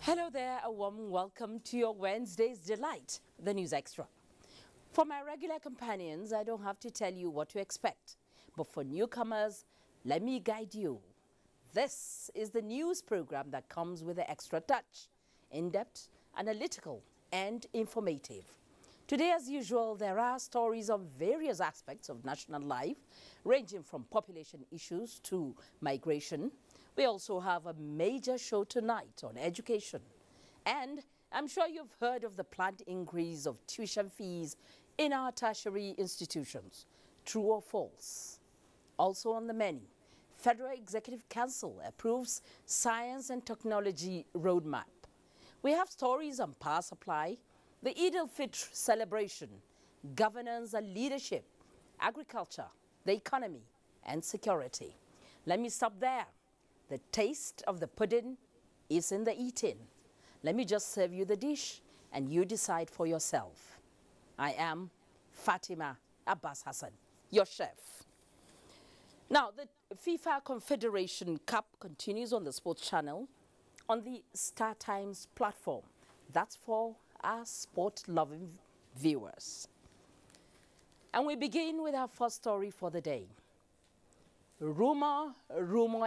Hello there, a warm welcome to your Wednesday's Delight, the News Extra. For my regular companions, I don't have to tell you what to expect. But for newcomers, let me guide you. This is the news program that comes with an extra touch, in-depth, analytical, and informative. Today, as usual, there are stories of various aspects of national life, ranging from population issues to migration. We also have a major show tonight on education. And I'm sure you've heard of the planned increase of tuition fees in our tertiary institutions. True or false? Also on the menu, Federal Executive Council approves Science and Technology Roadmap. We have stories on power supply, the Eid al-Fitr celebration, governance and leadership, agriculture, the economy, and security. Let me stop there. The taste of the pudding is in the eating. Let me just serve you the dish and you decide for yourself. I am Fatima Abbas Hassan, your chef. Now, the FIFA Confederation Cup continues on the Sports Channel on the Star Times platform. That's for our sport-loving viewers. And we begin with our first story for the day. Rumor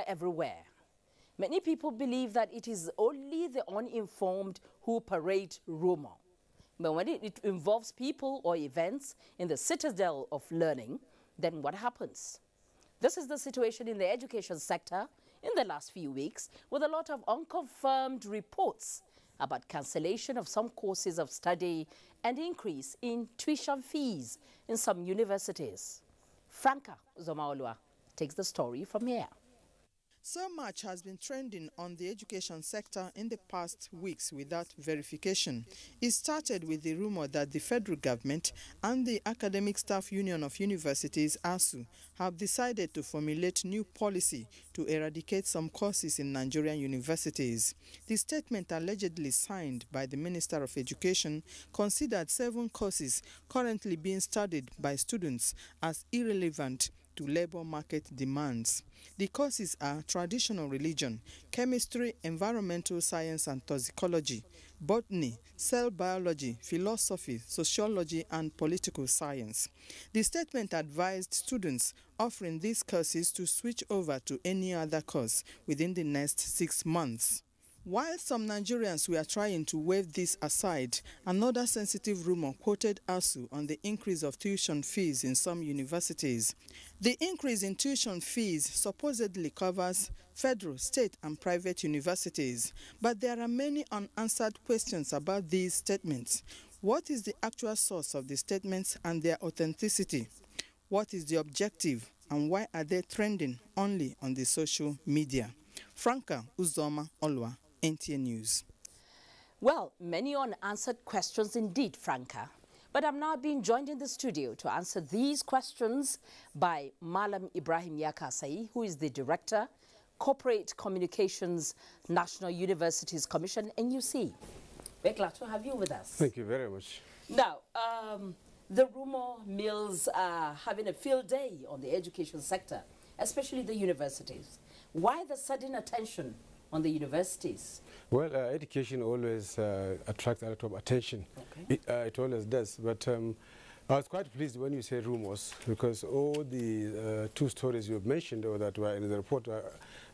everywhere. Many people believe that it is only the uninformed who parade rumor. But when it involves people or events in the citadel of learning, then what happens? This is the situation in the education sector in the last few weeks, with a lot of unconfirmed reports about cancellation of some courses of study and increase in tuition fees in some universities. Franca Zomaolua takes the story from here. So much has been trending on the education sector in the past weeks without verification. It started with the rumor that the federal government and the Academic Staff Union of Universities, ASU, have decided to formulate new policy to eradicate some courses in Nigerian universities. The statement, allegedly signed by the Minister of Education, considered 7 courses currently being studied by students as irrelevant to labor market demands. The courses are traditional religion, chemistry, environmental science and toxicology, botany, cell biology, philosophy, sociology and political science. The statement advised students offering these courses to switch over to any other course within the next 6 months. While some Nigerians were trying to wave this aside, another sensitive rumor quoted ASU on the increase of tuition fees in some universities. The increase in tuition fees supposedly covers federal, state and private universities, but there are many unanswered questions about these statements. What is the actual source of the statements and their authenticity? What is the objective and why are they trending only on the social media? Franca Uzoma Olwa, NTA News. Well, many unanswered questions indeed, Franca. But I'm now being joined in the studio to answer these questions by Malam Ibrahim Yakasai, who is the Director, Corporate Communications, National Universities Commission, NUC. We're glad to have you with us. Thank you very much. Now, the rumor mills are having a field day on the education sector, especially the universities. Why the sudden attention on the universities? Well, education always attracts a lot of attention. Okay. It always does. But I was quite pleased when you say rumors, because all the 2 stories you've mentioned or that were in the report are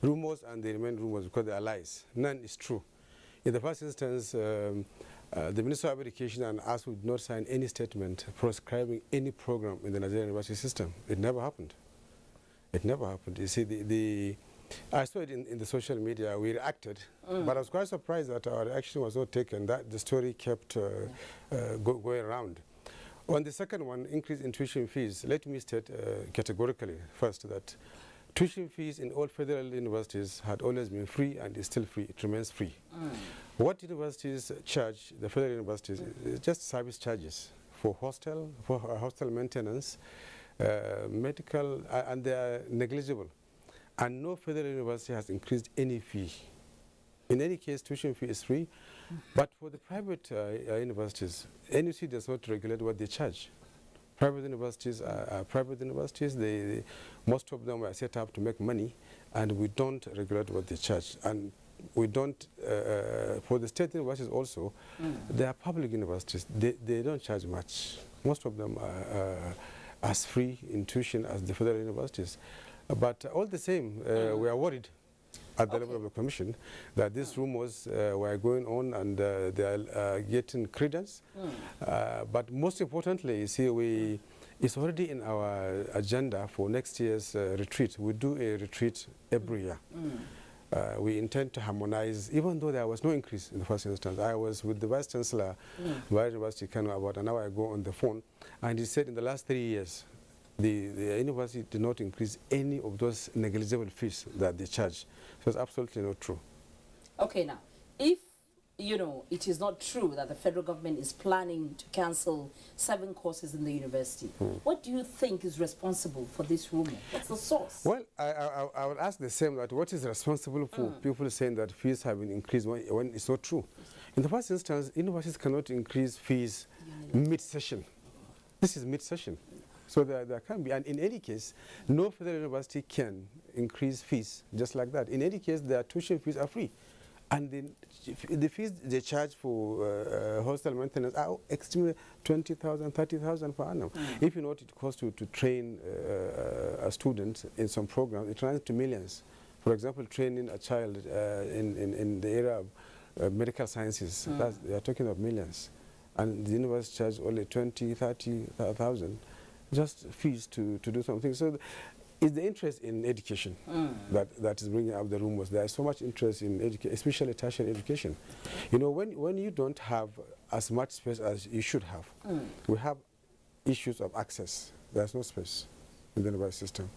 rumors, and they remain rumors because they are lies. None is true. In the first instance, the Minister of Education and us would not sign any statement proscribing any program in the Nigerian university system. It never happened. It never happened. You see, I saw it in the social media. We reacted, but I was quite surprised that our action was not taken, that the story kept going around. On the second one, increase in tuition fees, let me state categorically first that tuition fees in all federal universities had always been free and is still free. It remains free. What universities charge, the federal universities, is just service charges for hostel maintenance, medical, and they are negligible. And no federal university has increased any fee. In any case, tuition fee is free. But for the private universities, NUC does not regulate what they charge. Private universities are private universities. Most of them are set up to make money, and we don't regulate what they charge. And we don't, for the state universities also, they are public universities. They don't charge much. Most of them are as free in tuition as the federal universities. But all the same, we are worried at the level of the commission that these rumors were going on and they are getting credence. But most importantly, you see, it's already in our agenda for next year's retreat. We do a retreat every year. We intend to harmonize, even though there was no increase in the first instance. I was with the Vice Chancellor of the University of Kano about an hour ago on the phone, and he said in the last 3 years, the university did not increase any of those negligible fees that they charge. So it's absolutely not true. Okay, now, if, you know, it is not true that the federal government is planning to cancel 7 courses in the university, what do you think is responsible for this rumor? What's the source? Well, I would ask the same, that what is responsible for people saying that fees have been increased when it's not true? In the first instance, universities cannot increase fees mid-session. This is mid-session. So there can be, and in any case, no federal university can increase fees just like that. In any case, their tuition fees are free. And the fees they charge for hostel maintenance are extremely 20,000, 30,000 per annum. If you know what it costs to train a student in some programs, it runs to millions. For example, training a child in the area of medical sciences, they are talking of millions. And the university charges only 20, 30,000. Just fees to do something. So it's the interest in education that is bringing up the rumors. There is so much interest in education, especially tertiary education. You know, when you don't have as much space as you should have, we have issues of access. There's no space in the university system.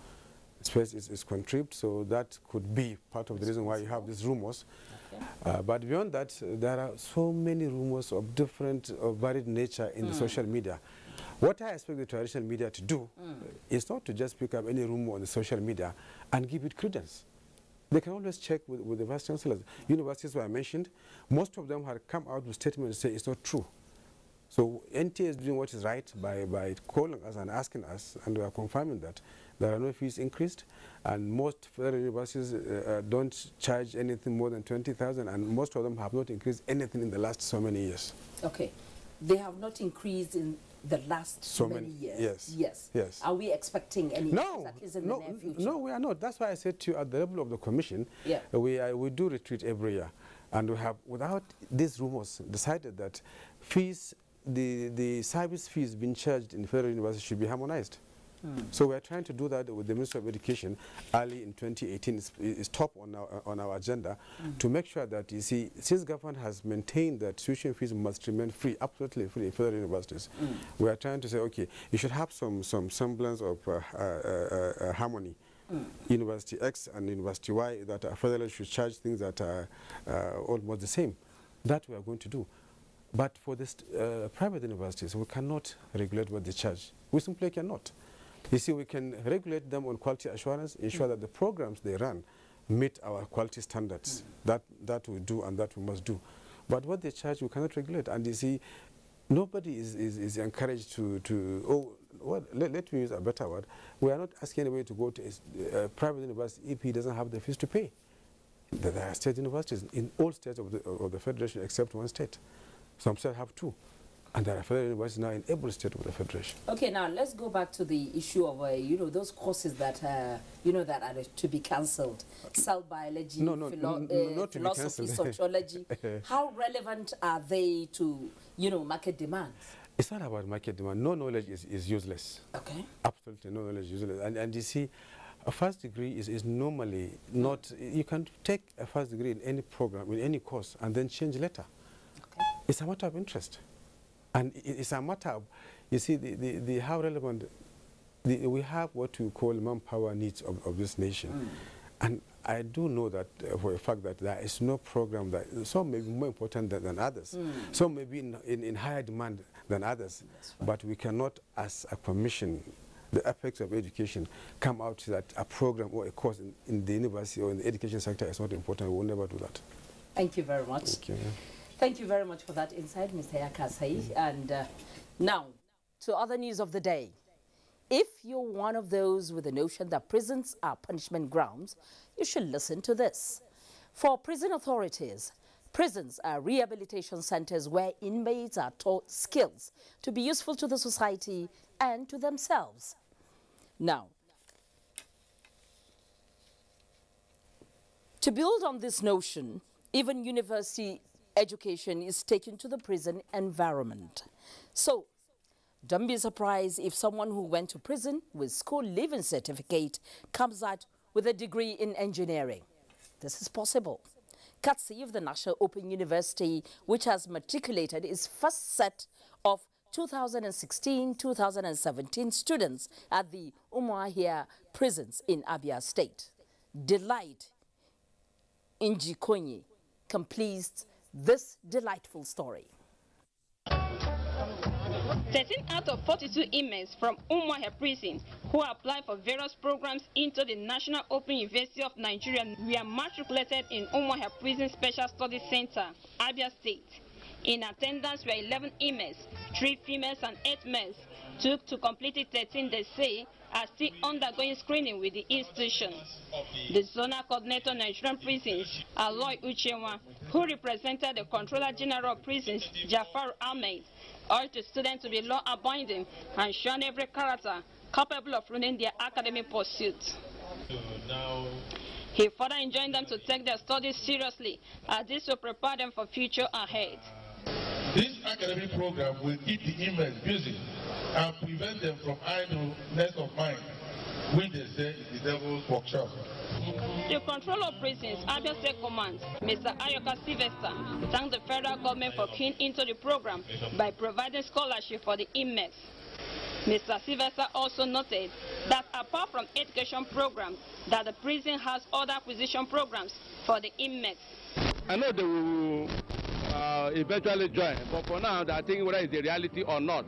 Space is contrived, so that could be part of the reason why you have these rumors. But beyond that, there are so many rumors of different, varied nature in the social media. What I expect the traditional media to do is not to just pick up any rumor on the social media and give it credence. They can always check with the vice chancellors. Universities were mentioned. Most of them have come out with statements and say it's not true. So NTA is doing what is right by calling us and asking us, and we are confirming that there are no fees increased, and most federal universities don't charge anything more than 20,000, and most of them have not increased anything in the last so many years. Okay. They have not increased in the last so many years. Yes. Are we expecting any increase that is in the near future? No, we are not. That's why I said to you, at the level of the commission, we do retreat every year. And we have, without these rumors, decided that fees, the service fees being charged in federal universities should be harmonized. So we are trying to do that with the Ministry of Education early in 2018. It's top on our agenda to make sure that, you see, since government has maintained that tuition fees must remain free, absolutely free in federal universities, we are trying to say, okay, you should have some semblance of harmony. University X and University Y, that federally should charge things that are almost the same. That we are going to do. But for this private universities, we cannot regulate what they charge. We simply cannot. You see, we can regulate them on quality assurance, ensure that the programs they run meet our quality standards. That we do and that we must do. But what they charge, we cannot regulate. And you see, nobody is encouraged let me use a better word. We are not asking anybody to go to a private university if he doesn't have the fees to pay. There are state universities in all states of the federation except one state. Some states have 2. And there are federal universities now in every state of the federation. Okay, now let's go back to the issue of, you know, those courses that, that are to be cancelled. Cell biology, philosophy, sociology. How relevant are they to, market demands? It's not about market demand. No knowledge is useless. Okay. Absolutely no knowledge is useless. And you see, a first degree is normally not, you can take a first degree in any program, in any course, and then change later. Okay. It's a matter of interest. And it's a matter of, you see, how relevant, we have what we call manpower needs of this nation. And I do know that for a fact that there is no program that, some may be more important than others. Some may be in higher demand than others. Right. But we cannot, as a commission, the apex of education, come out that a program or a course in the university or in the education sector is not important. We will never do that. Thank you very much. Thank you. Thank you very much for that insight, Mr. Yakasai. And now, to other news of the day. If you're one of those with the notion that prisons are punishment grounds, you should listen to this. For prison authorities, prisons are rehabilitation centers where inmates are taught skills to be useful to the society and to themselves. Now, to build on this notion, even university education is taken to the prison environment. So, don't be surprised if someone who went to prison with school leaving certificate comes out with a degree in engineering. This is possible. Courtesy of the National Open University, which has matriculated its first set of 2016-2017 students at the Umuahia prisons in Abia State. Delight Njikonye completes this delightful story. 13 out of 42 inmates from Umuahia prison who applied for various programs into the National Open University of Nigeria were matriculated in Umuahia Prison Special Studies Center, Abia State. In attendance were 11 inmates, 3 females and 8 males. Took to complete it 13, they say, are still undergoing screening with the institution. The Zonal Coordinator of Nigerian Prisons, Aloy Uchenwa, who represented the Controller General of Prisons, Jafar Ahmed, urged the students to be law-abiding and shun every character capable of ruining their academic pursuits. He further enjoined them to take their studies seriously, as this will prepare them for future ahead. This academic program will keep the inmates busy and prevent them from idleness of mind, which they say is the devil's workshop. The Controller of Prisons, Abia State Command, Mr. Ayoka Sylvester, thanked the federal government for keying into the program by providing scholarship for the inmates. Mr. Sylvester also noted that apart from education programs, that the prison has other acquisition programs for the inmates. I know they will eventually join, but for now, I think whether it's the reality or not.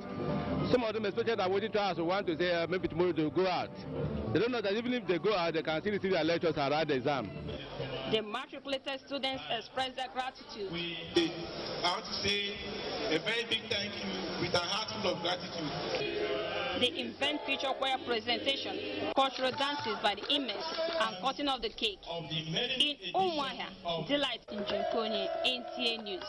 Some of them, especially that waiting to us, want to say maybe tomorrow they'll go out. They don't know that even if they go out, they can still receive their lectures and write the exam. The matriculated students expressed their gratitude. I want to say a very big thank you with a heart full of gratitude. The Invent Future Choir presentation, cultural dances by the inmates, and cutting of the cake. In Umuahia, Delight Njikonye, NTA News.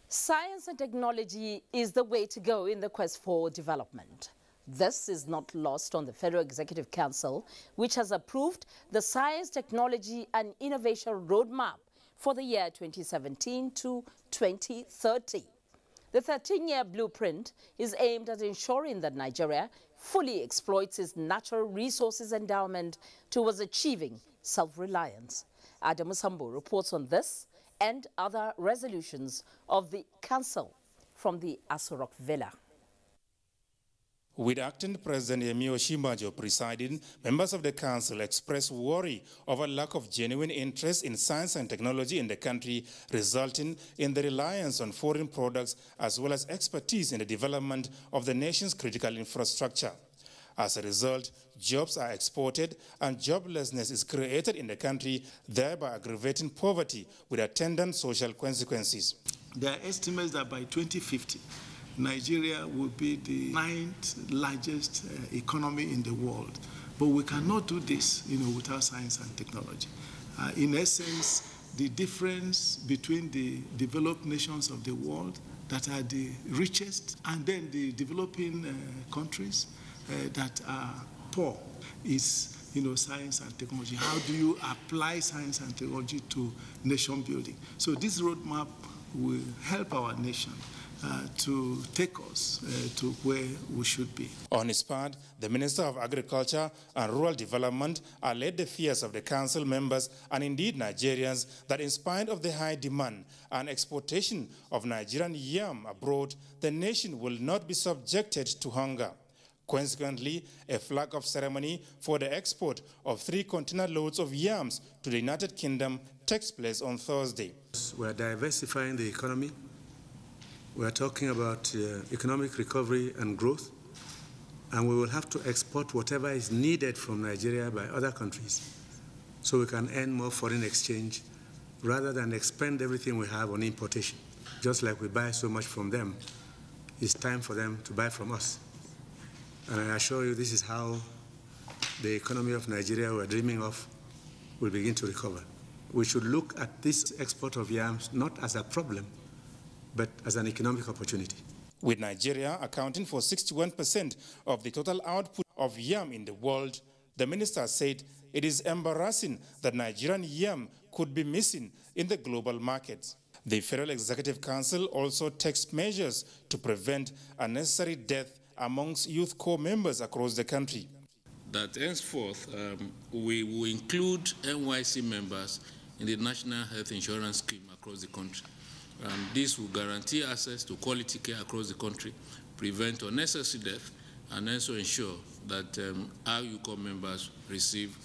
Science and technology is the way to go in the quest for development. This is not lost on the Federal Executive Council, which has approved the Science, Technology and Innovation Roadmap for the year 2017 to 2030. The 13-year blueprint is aimed at ensuring that Nigeria fully exploits its natural resources endowment towards achieving self-reliance. Adamu Sambo reports on this and other resolutions of the Council from the Aso Rock Villa. With Acting President Yemi Osinbajo presiding, members of the Council expressed worry over lack of genuine interest in science and technology in the country, resulting in the reliance on foreign products as well as expertise in the development of the nation's critical infrastructure. As a result, jobs are exported and joblessness is created in the country, thereby aggravating poverty with attendant social consequences. There are estimates that by 2050, Nigeria will be the 9th largest economy in the world. But we cannot do this, without science and technology. In essence, the difference between the developed nations of the world that are the richest and then the developing countries that are poor is, science and technology. How do you apply science and technology to nation building? So this roadmap will help our nation to take us to where we should be. On his part, the Minister of Agriculture and Rural Development allayed the fears of the Council members and indeed Nigerians that in spite of the high demand and exportation of Nigerian yam abroad, the nation will not be subjected to hunger. Consequently, a flag-off ceremony for the export of 3 container loads of yams to the United Kingdom takes place on Thursday. We are diversifying the economy. We are talking about economic recovery and growth, and we will have to export whatever is needed from Nigeria by other countries so we can earn more foreign exchange rather than expend everything we have on importation. Just like we buy so much from them, it's time for them to buy from us. And I assure you this is how the economy of Nigeria we're dreaming of will begin to recover. We should look at this export of yams not as a problem, but as an economic opportunity. With Nigeria accounting for 61% of the total output of yam in the world, the minister said it is embarrassing that Nigerian yam could be missing in the global market. The Federal Executive Council also takes measures to prevent unnecessary death amongst youth corps members across the country. That henceforth, we will include NYC members in the National Health Insurance Scheme across the country. This will guarantee access to quality care across the country, prevent unnecessary death, and also ensure that our youth corps members receive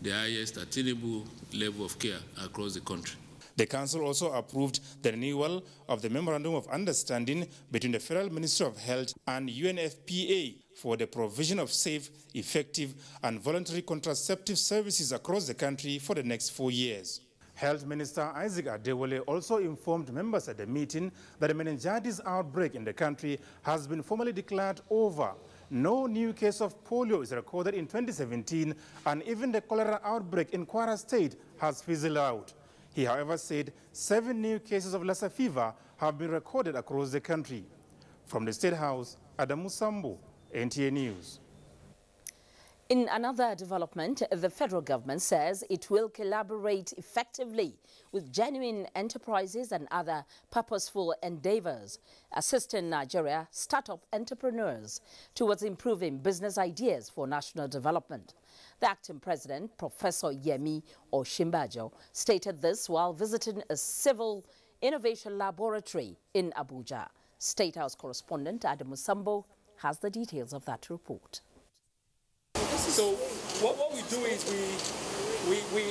the highest attainable level of care across the country. The Council also approved the renewal of the Memorandum of Understanding between the Federal Ministry of Health and UNFPA for the provision of safe, effective, and voluntary contraceptive services across the country for the next 4 years. Health Minister Isaac Adewale also informed members at the meeting that the meningitis outbreak in the country has been formally declared over. No new case of polio is recorded in 2017, and even the cholera outbreak in Kwara State has fizzled out. He, however, said 7 new cases of Lassa fever have been recorded across the country. From the State House, Adamu Sambo, NTA News. In another development, the federal government says it will collaborate effectively with genuine enterprises and other purposeful endeavors, assisting Nigeria startup entrepreneurs towards improving business ideas for national development. The acting president, Professor Yemi Osinbajo, stated this while visiting a civil innovation laboratory in Abuja. State House correspondent Adamu Sambo has the details of that report. So what we do is we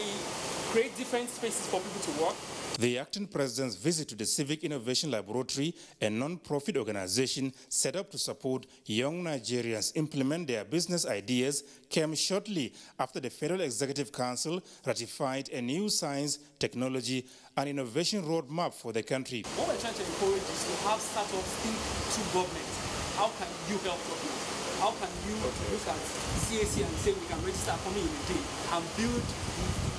create different spaces for people to work. The acting president's visit to the Civic Innovation Laboratory, a non-profit organization set up to support young Nigerians implement their business ideas, came shortly after the Federal Executive Council ratified a new science, technology, and innovation roadmap for the country. What we're trying to encourage is to have startups think to government. How can you help government? How can you look at CAC and say we can register a company in a day and build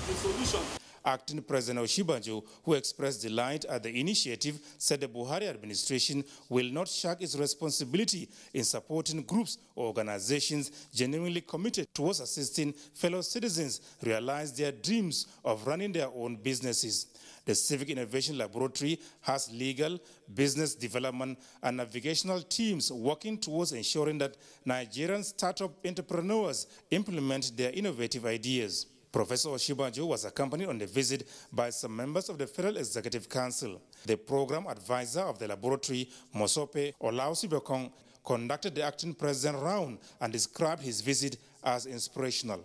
the solution? Acting President Osinbajo, who expressed delight at the initiative, said the Buhari administration will not shirk its responsibility in supporting groups or organizations genuinely committed towards assisting fellow citizens realize their dreams of running their own businesses. The Civic Innovation Laboratory has legal, business development, and navigational teams working towards ensuring that Nigerian startup entrepreneurs implement their innovative ideas. Professor Osinbajo was accompanied on the visit by some members of the Federal Executive Council. The program advisor of the laboratory, Mosope Olausibekong, conducted the acting president round and described his visit as inspirational.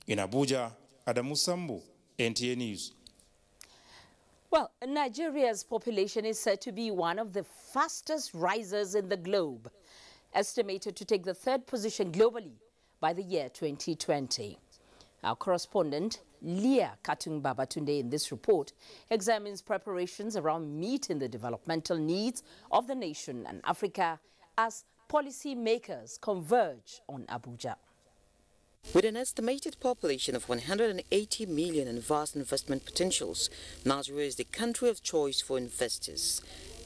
In Abuja, Adamu Sambu, NTA News. Well, Nigeria's population is said to be one of the fastest risers in the globe, estimated to take the 3rd position globally by the year 2020. Our correspondent, Leah Katung-Babatunde, in this report, examines preparations around meeting the developmental needs of the nation and Africa as policymakers converge on Abuja. With an estimated population of 180 million and vast investment potentials, Nigeria is the country of choice for investors.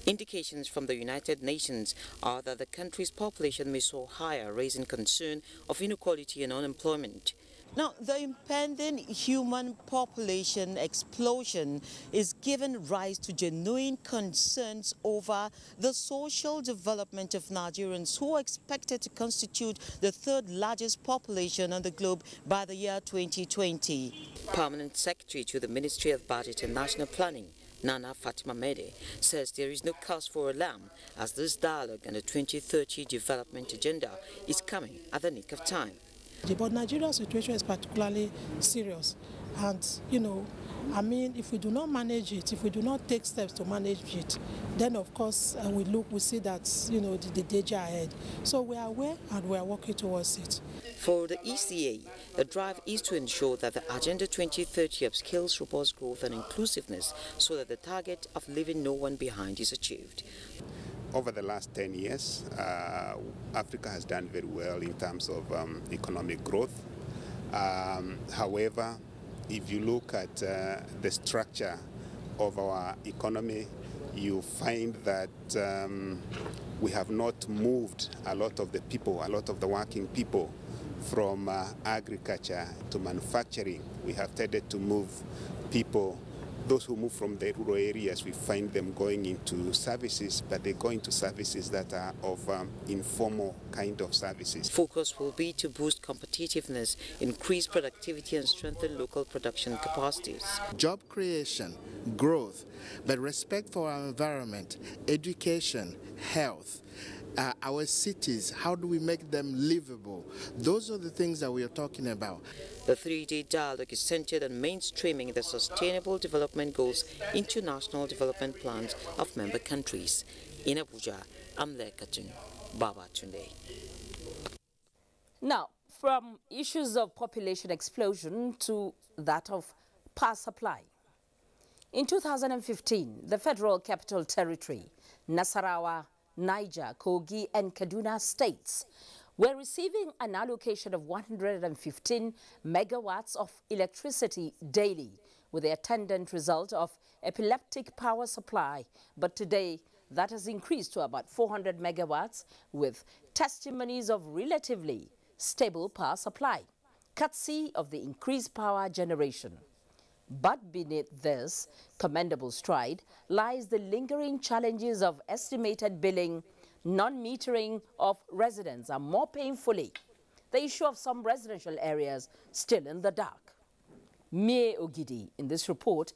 Indications from the United Nations are that the country's population may soar higher, raising concern of inequality and unemployment. Now, the impending human population explosion is giving rise to genuine concerns over the social development of Nigerians, who are expected to constitute the 3rd largest population on the globe by the year 2020. Permanent Secretary to the Ministry of Budget and National Planning, Nana Fatima Mede, says there is no cause for alarm as this dialogue on the 2030 development agenda is coming at the nick of time. But Nigeria's situation is particularly serious, and if we do not manage it, if we do not take steps to manage it, then of course we see that the danger ahead. So we are aware and we are working towards it. For the ECA, the drive is to ensure that the Agenda 2030 upskills robust growth and inclusiveness so that the target of leaving no one behind is achieved. Over the last 10 years, Africa has done very well in terms of economic growth. However, If you look at the structure of our economy, you find that we have not moved a lot of the people, a lot of the working people from agriculture to manufacturing. We have tended to move people. Those who move from the rural areas, we find them going into services, but they go into services that are of informal kind of services. Focus will be to boost competitiveness, increase productivity and strengthen local production capacities. Job creation, growth, but respect for our environment, education, health, our cities, how do we make them livable? Those are the things that we are talking about. The three-day dialogue is centered on mainstreaming the sustainable development goals into national development plans of member countries. In Abuja, I'm Lekatun Babatunde. Now, from issues of population explosion to that of power supply. In 2015, the Federal Capital Territory, Nasarawa, Niger, Kogi and Kaduna states were receiving an allocation of 115 megawatts of electricity daily, with the attendant result of epileptic power supply. But today, that has increased to about 400 megawatts, with testimonies of relatively stable power supply, courtesy of the increased power generation. But beneath this commendable stride lies the lingering challenges of estimated billing, non-metering of residents, and more painfully, the issue of some residential areas still in the dark. Mie Ogidi, in this report,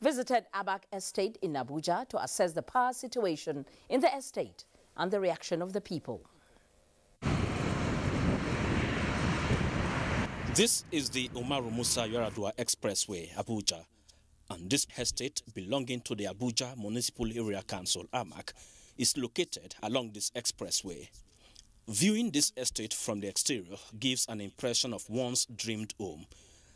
visited Abak Estate in Abuja to assess the power situation in the estate and the reaction of the people. This is the Umaru Musa Yaradua Expressway, Abuja, and this estate belonging to the Abuja Municipal Area Council, AMAC, is located along this expressway. Viewing this estate from the exterior gives an impression of one's dreamed home,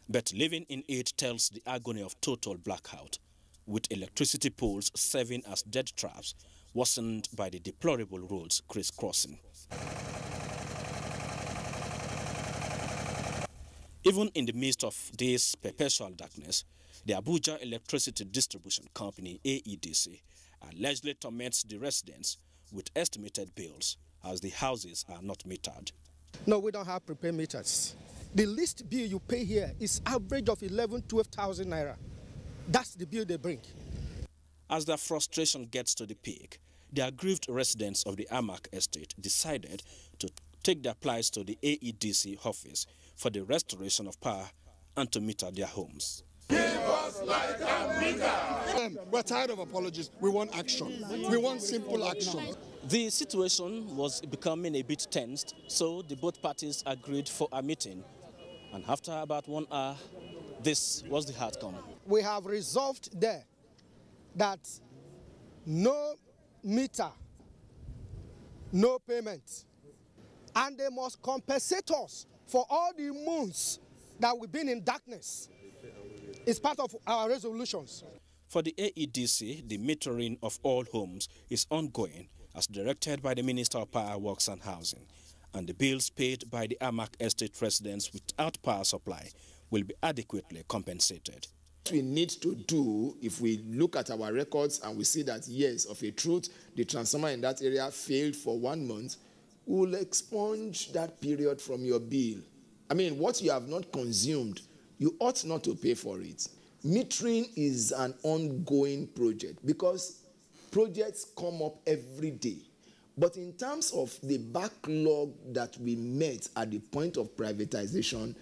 but living in it tells the agony of total blackout, with electricity poles serving as dead traps, worsened by the deplorable roads crisscrossing. Even in the midst of this perpetual darkness, the Abuja Electricity Distribution Company, AEDC, allegedly torments the residents with estimated bills as the houses are not metered. No, we don't have prepaid meters. The least bill you pay here is average of 12,000 naira. That's the bill they bring. As their frustration gets to the peak, the aggrieved residents of the AMAC estate decided to take their plights to the AEDC office for the restoration of power and to meter their homes. Give us light and meter. We're tired of apologies. We want action. We want simple action. The situation was becoming a bit tensed, so the both parties agreed for a meeting. And after about 1 hour, this was the outcome. We have resolved there that no meter, no payment. And they must compensate us for all the months that we've been in darkness. It's part of our resolutions. For the AEDC, the metering of all homes is ongoing as directed by the Minister of Power, Works and Housing, and the bills paid by the AMAC estate residents without power supply will be adequately compensated. What we need to do, if we look at our records and we see that, yes, of a truth, the transformer in that area failed for 1 month, we will expunge that period from your bill. I mean, what you have not consumed, you ought not to pay for it. Metering is an ongoing project because projects come up every day. But in terms of the backlog that we met at the point of privatization,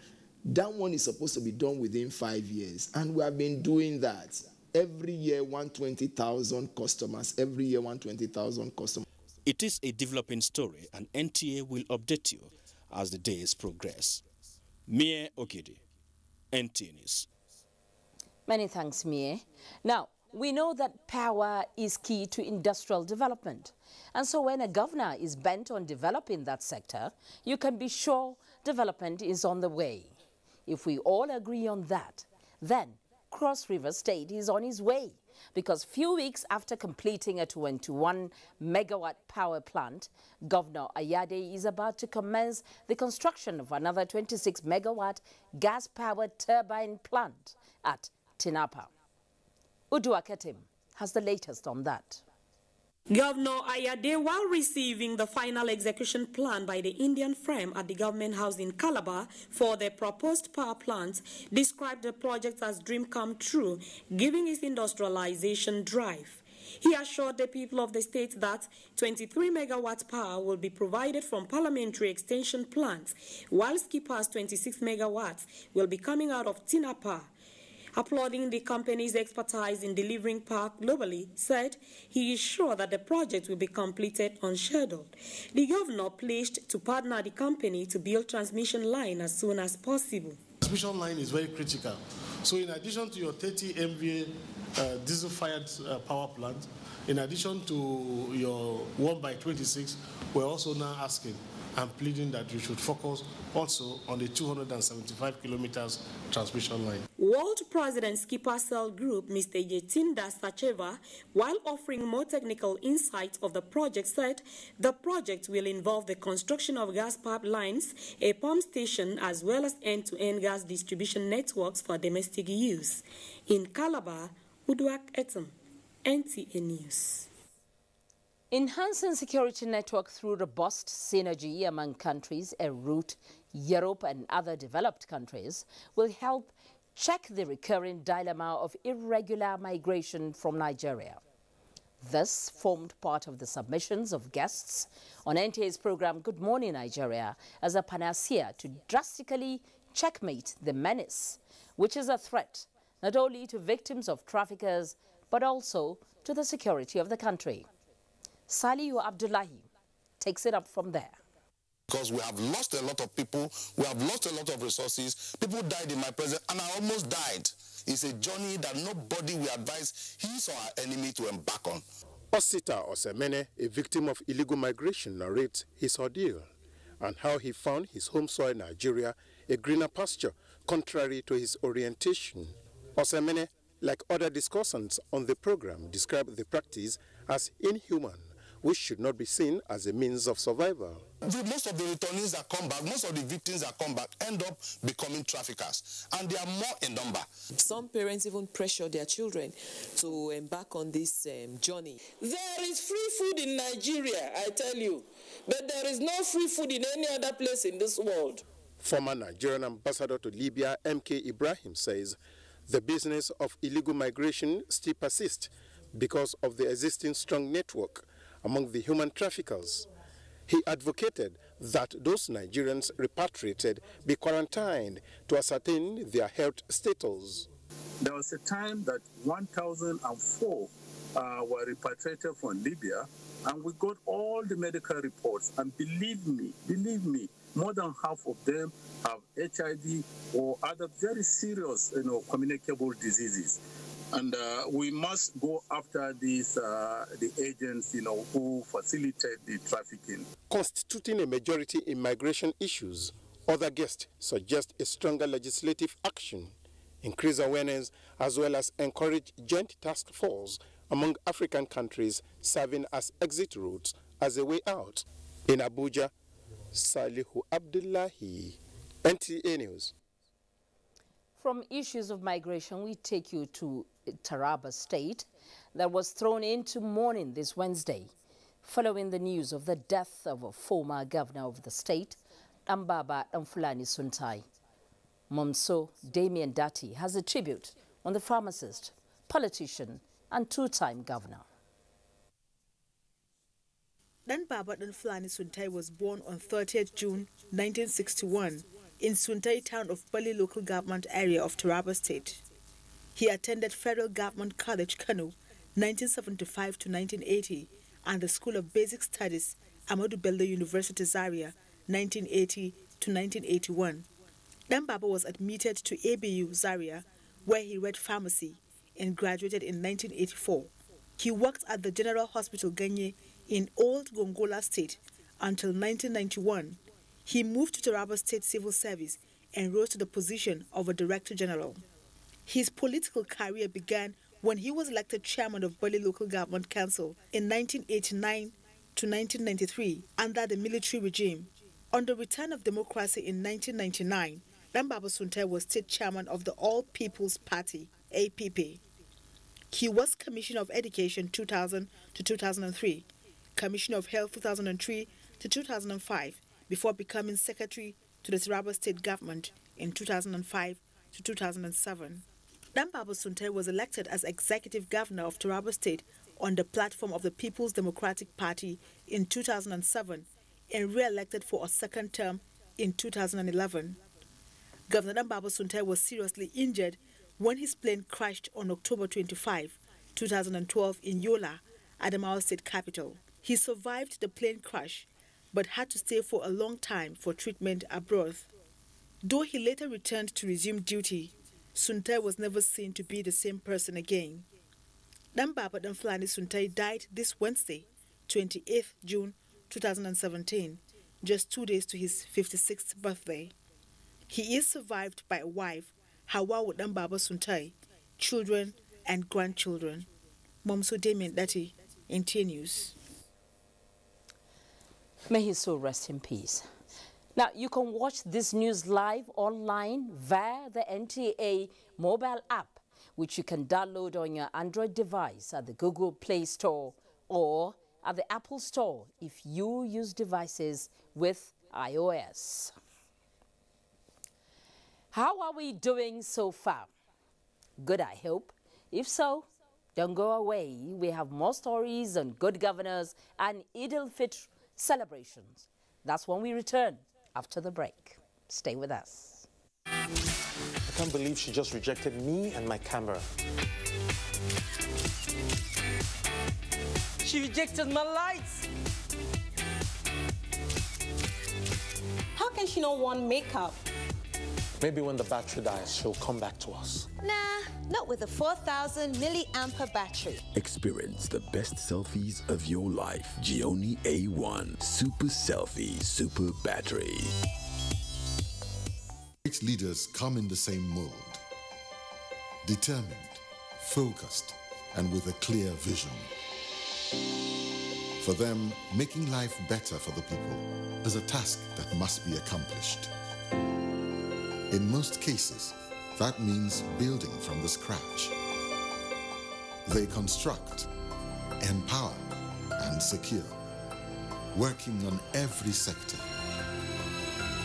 that one is supposed to be done within 5 years. And we have been doing that. Every year, 120,000 customers. Every year, 120,000 customers. It is a developing story, and NTA will update you as the days progress. Mie Ogidi, NTA News. Many thanks, Mie. Now, we know that power is key to industrial development. And so when a governor is bent on developing that sector, you can be sure development is on the way. If we all agree on that, then Cross River State is on its way because few weeks after completing a 21-megawatt power plant, Governor Ayade is about to commence the construction of another 26-megawatt gas-powered turbine plant at Tinapa. Udua Ketim has the latest on that. Governor Ayade, while receiving the final execution plan by the Indian firm at the government house in Calabar for the proposed power plant, described the project as dream come true, giving its industrialization drive. He assured the people of the state that 23 megawatt power will be provided from parliamentary extension plants, while Skipper's 26 megawatts will be coming out of Tinapa. Applauding the company's expertise in delivering power globally, said he is sure that the project will be completed on schedule. The governor pledged to partner the company to build transmission line as soon as possible. Transmission line is very critical. So in addition to your 30 MVA diesel-fired power plant, in addition to your 1x26, we're also now asking and pleading that we should focus also on the 275 kilometers transmission line. World President Skipper Cell Group, Mr. Yetinda Sacheva, while offering more technical insights of the project, said the project will involve the construction of gas pipelines, a pump station, as well as end-to-end gas distribution networks for domestic use. In Calabar, Uduak Etam, NTA News. Enhancing security network through robust synergy among countries, a route Europe and other developed countries, will help check the recurring dilemma of irregular migration from Nigeria. This formed part of the submissions of guests on NTA's program Good Morning Nigeria as a panacea to drastically checkmate the menace, which is a threat not only to victims of traffickers but also to the security of the country. Saliu Abdullahi takes it up from there. Because we have lost a lot of people, we have lost a lot of resources, people died in my presence, and I almost died. It's a journey that nobody will advise his or her enemy to embark on. Osita Osemene, a victim of illegal migration, narrates his ordeal and how he found his home soil, Nigeria, a greener pasture, contrary to his orientation. Osemene, like other discussants on the program, described the practice as inhuman, which should not be seen as a means of survival. Most of the returnees that come back, most of the victims that come back end up becoming traffickers, and they are more in number. Some parents even pressure their children to embark on this journey. There is free food in Nigeria, I tell you, but there is no free food in any other place in this world. Former Nigerian ambassador to Libya, M.K. Ibrahim, says the business of illegal migration still persists because of the existing strong network among the human traffickers. He advocated that those Nigerians repatriated be quarantined to ascertain their health status. There was a time that 1,004 were repatriated from Libya, and we got all the medical reports, and believe me, more than half of them have HIV or other very serious, communicable diseases. And we must go after these, the agents, who facilitate the trafficking. Constituting a majority in migration issues, other guests suggest a stronger legislative action, increase awareness, as well as encourage joint task force among African countries serving as exit routes as a way out. In Abuja, Salihu Abdullahi, NTA News. From issues of migration, we take you to Taraba State that was thrown into mourning this Wednesday following the news of the death of a former governor of the state, Ambaba Mfulani Suntai. Momso Damien Dati has a tribute on the pharmacist, politician and two-time governor. Ambaba Mfulani Suntai was born on 30th June 1961 in Suntai town of Bali local government area of Taraba State. He attended Federal Government College, Kano, 1975 to 1980, and the School of Basic Studies, Ahmadu Bello University, Zaria, 1980 to 1981. Ambaba was admitted to ABU, Zaria, where he read pharmacy and graduated in 1984. He worked at the General Hospital, Ganye, in Old Gongola State until 1991. He moved to Taraba State Civil Service and rose to the position of a Director General. His political career began when he was elected chairman of Bali Local Government Council in 1989 to 1993 under the military regime. On the return of democracy in 1999, Dambaba Suntai was state chairman of the All People's Party, APP. He was Commissioner of Education 2000 to 2003, Commissioner of Health 2003 to 2005, before becoming Secretary to the Taraba State Government in 2005 to 2007. Dambaba Suntai was elected as Executive Governor of Taraba State on the platform of the People's Democratic Party in 2007 and re-elected for a second term in 2011. Governor Dambaba Suntai was seriously injured when his plane crashed on October 25, 2012 in Yola, Adamawa State capital. He survived the plane crash but had to stay for a long time for treatment abroad. Though he later returned to resume duty, Suntai was never seen to be the same person again. Dambaba Damfulani Suntai died this Wednesday, 28th June 2017, just 2 days to his 56th birthday. He is survived by a wife, Hawa Dambaba Suntai, children and grandchildren. Momso Damien Dati, NTA News. May his soul rest in peace. Now, you can watch this news live online via the NTA mobile app, which you can download on your Android device at the Google Play Store or at the Apple Store if you use devices with iOS. How are we doing so far? Good, I hope. If so, don't go away. We have more stories on good governors and Eid al-Fitr celebrations. That's when we return after the break. Stay with us. I can't believe she just rejected me and my camera. She rejected my lights. How can she not want makeup? Maybe when the battery dies, she'll come back to us. Nah, not with a 4,000 milliampere battery. Experience the best selfies of your life. Gioni A1 Super Selfie Super Battery. Great leaders come in the same mold. Determined, focused, and with a clear vision. For them, making life better for the people is a task that must be accomplished. In most cases, that means building from the scratch. They construct, empower, and secure, working on every sector.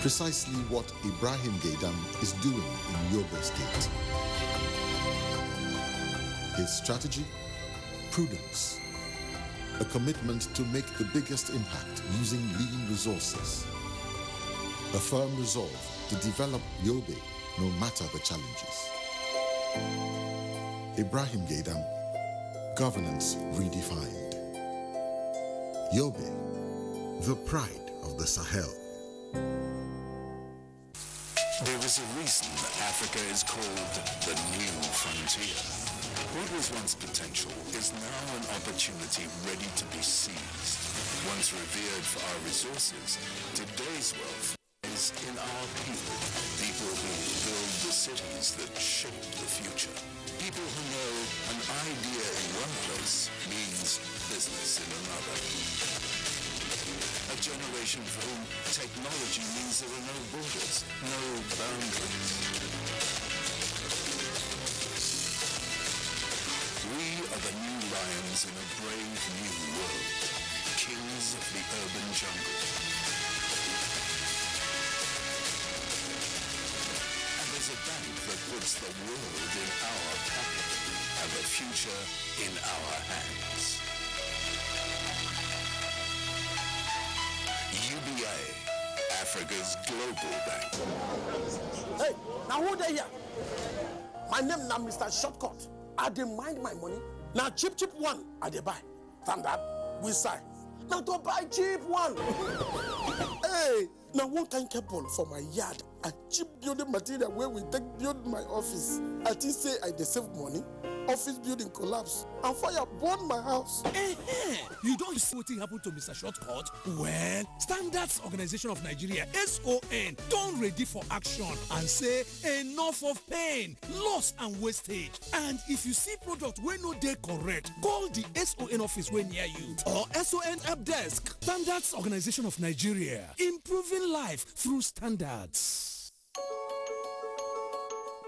Precisely what Ibrahim Gaidam is doing in Yobe State. His strategy? Prudence. A commitment to make the biggest impact using lean resources. A firm resolve to develop Yobe no matter the challenges. Ibrahim Gaidam, governance redefined. Yobe, the pride of the Sahel. There is a reason Africa is called the new frontier. What was once potential is now an opportunity ready to be seized. Once revered for our resources, today's wealth is in our people. People who build the cities that shape the future. People who know an idea in one place means business in another. A generation for whom technology means there are no borders, no boundaries. We are the new lions in a brave new world, kings of the urban jungle. And there's a bank that puts the world in our pocket and the future in our hands. UBA, Africa's global bank. Hey, now who they here? My name now Mr. Shortcut. I didn't mind my money. Now cheap one, I dey buy. From that, we sign. Now to buy cheap one. Hey, now one kind cable for my yard. A cheap building material where we take build my office. I think say I dey save money. office building collapse and fire burn my house. You don't see what happened to Mr. Shortcut? Well, Standards Organization of Nigeria, SON, don't ready for action and say enough of pain, loss and wastage. And if you see product where no dey correct, call the SON office way near you or SON help desk. Standards Organization of Nigeria, improving life through standards.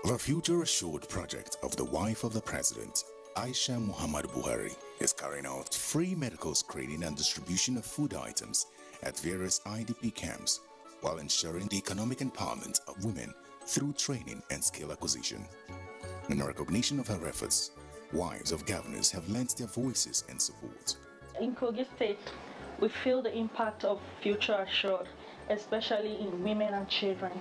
The Future Assured project of the wife of the president, Aisha Muhammad Buhari, is carrying out free medical screening and distribution of food items at various IDP camps while ensuring the economic empowerment of women through training and skill acquisition. In recognition of her efforts, wives of governors have lent their voices and support. In Kogi State, we feel the impact of Future Assured, especially in women and children.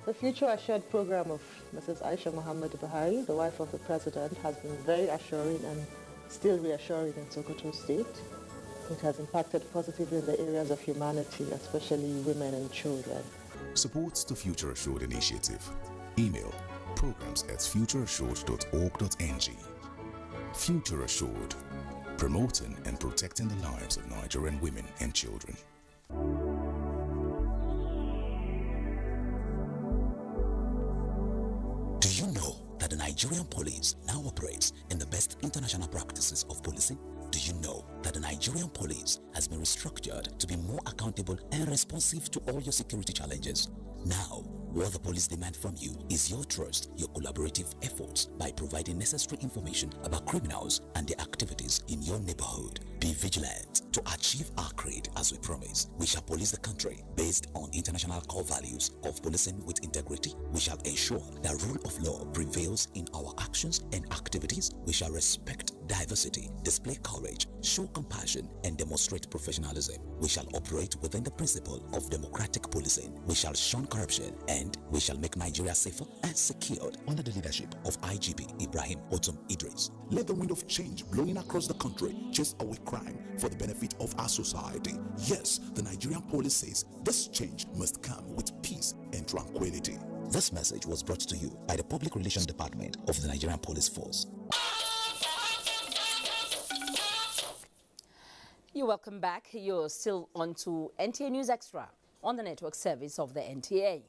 The Future Assured program of Mrs. Aisha Muhammad Buhari, the wife of the president, has been very assuring and still reassuring in Sokoto State. It has impacted positively in the areas of humanity, especially women and children. Supports the Future Assured initiative. Email programs@futureassured.org.ng. Future Assured, promoting and protecting the lives of Nigerian women and children. Do you know that the Nigerian police now operates in the best international practices of policing? Do you know that the Nigerian police has been restructured to be more accountable and responsive to all your security challenges? Now, what the police demand from you is your trust, your collaborative efforts by providing necessary information about criminals and their activities in your neighborhood. Be vigilant to achieve our creed as we promise. We shall police the country based on international core values of policing with integrity. We shall ensure that rule of law prevails in our actions and activities. We shall respect diversity, display courage, show compassion, and demonstrate professionalism. We shall operate within the principle of democratic policing. We shall shun corruption, and we shall make Nigeria safer and secured under the leadership of IGP Ibrahim Otum Idris. Let the wind of change blowing across the country chase away crime for the benefit of our society. Yes, the Nigerian police says this change must come with peace and tranquility. This message was brought to you by the Public Relations Department of the Nigerian Police Force. You're welcome back. You're still on to NTA News Extra on the network service of the NTA.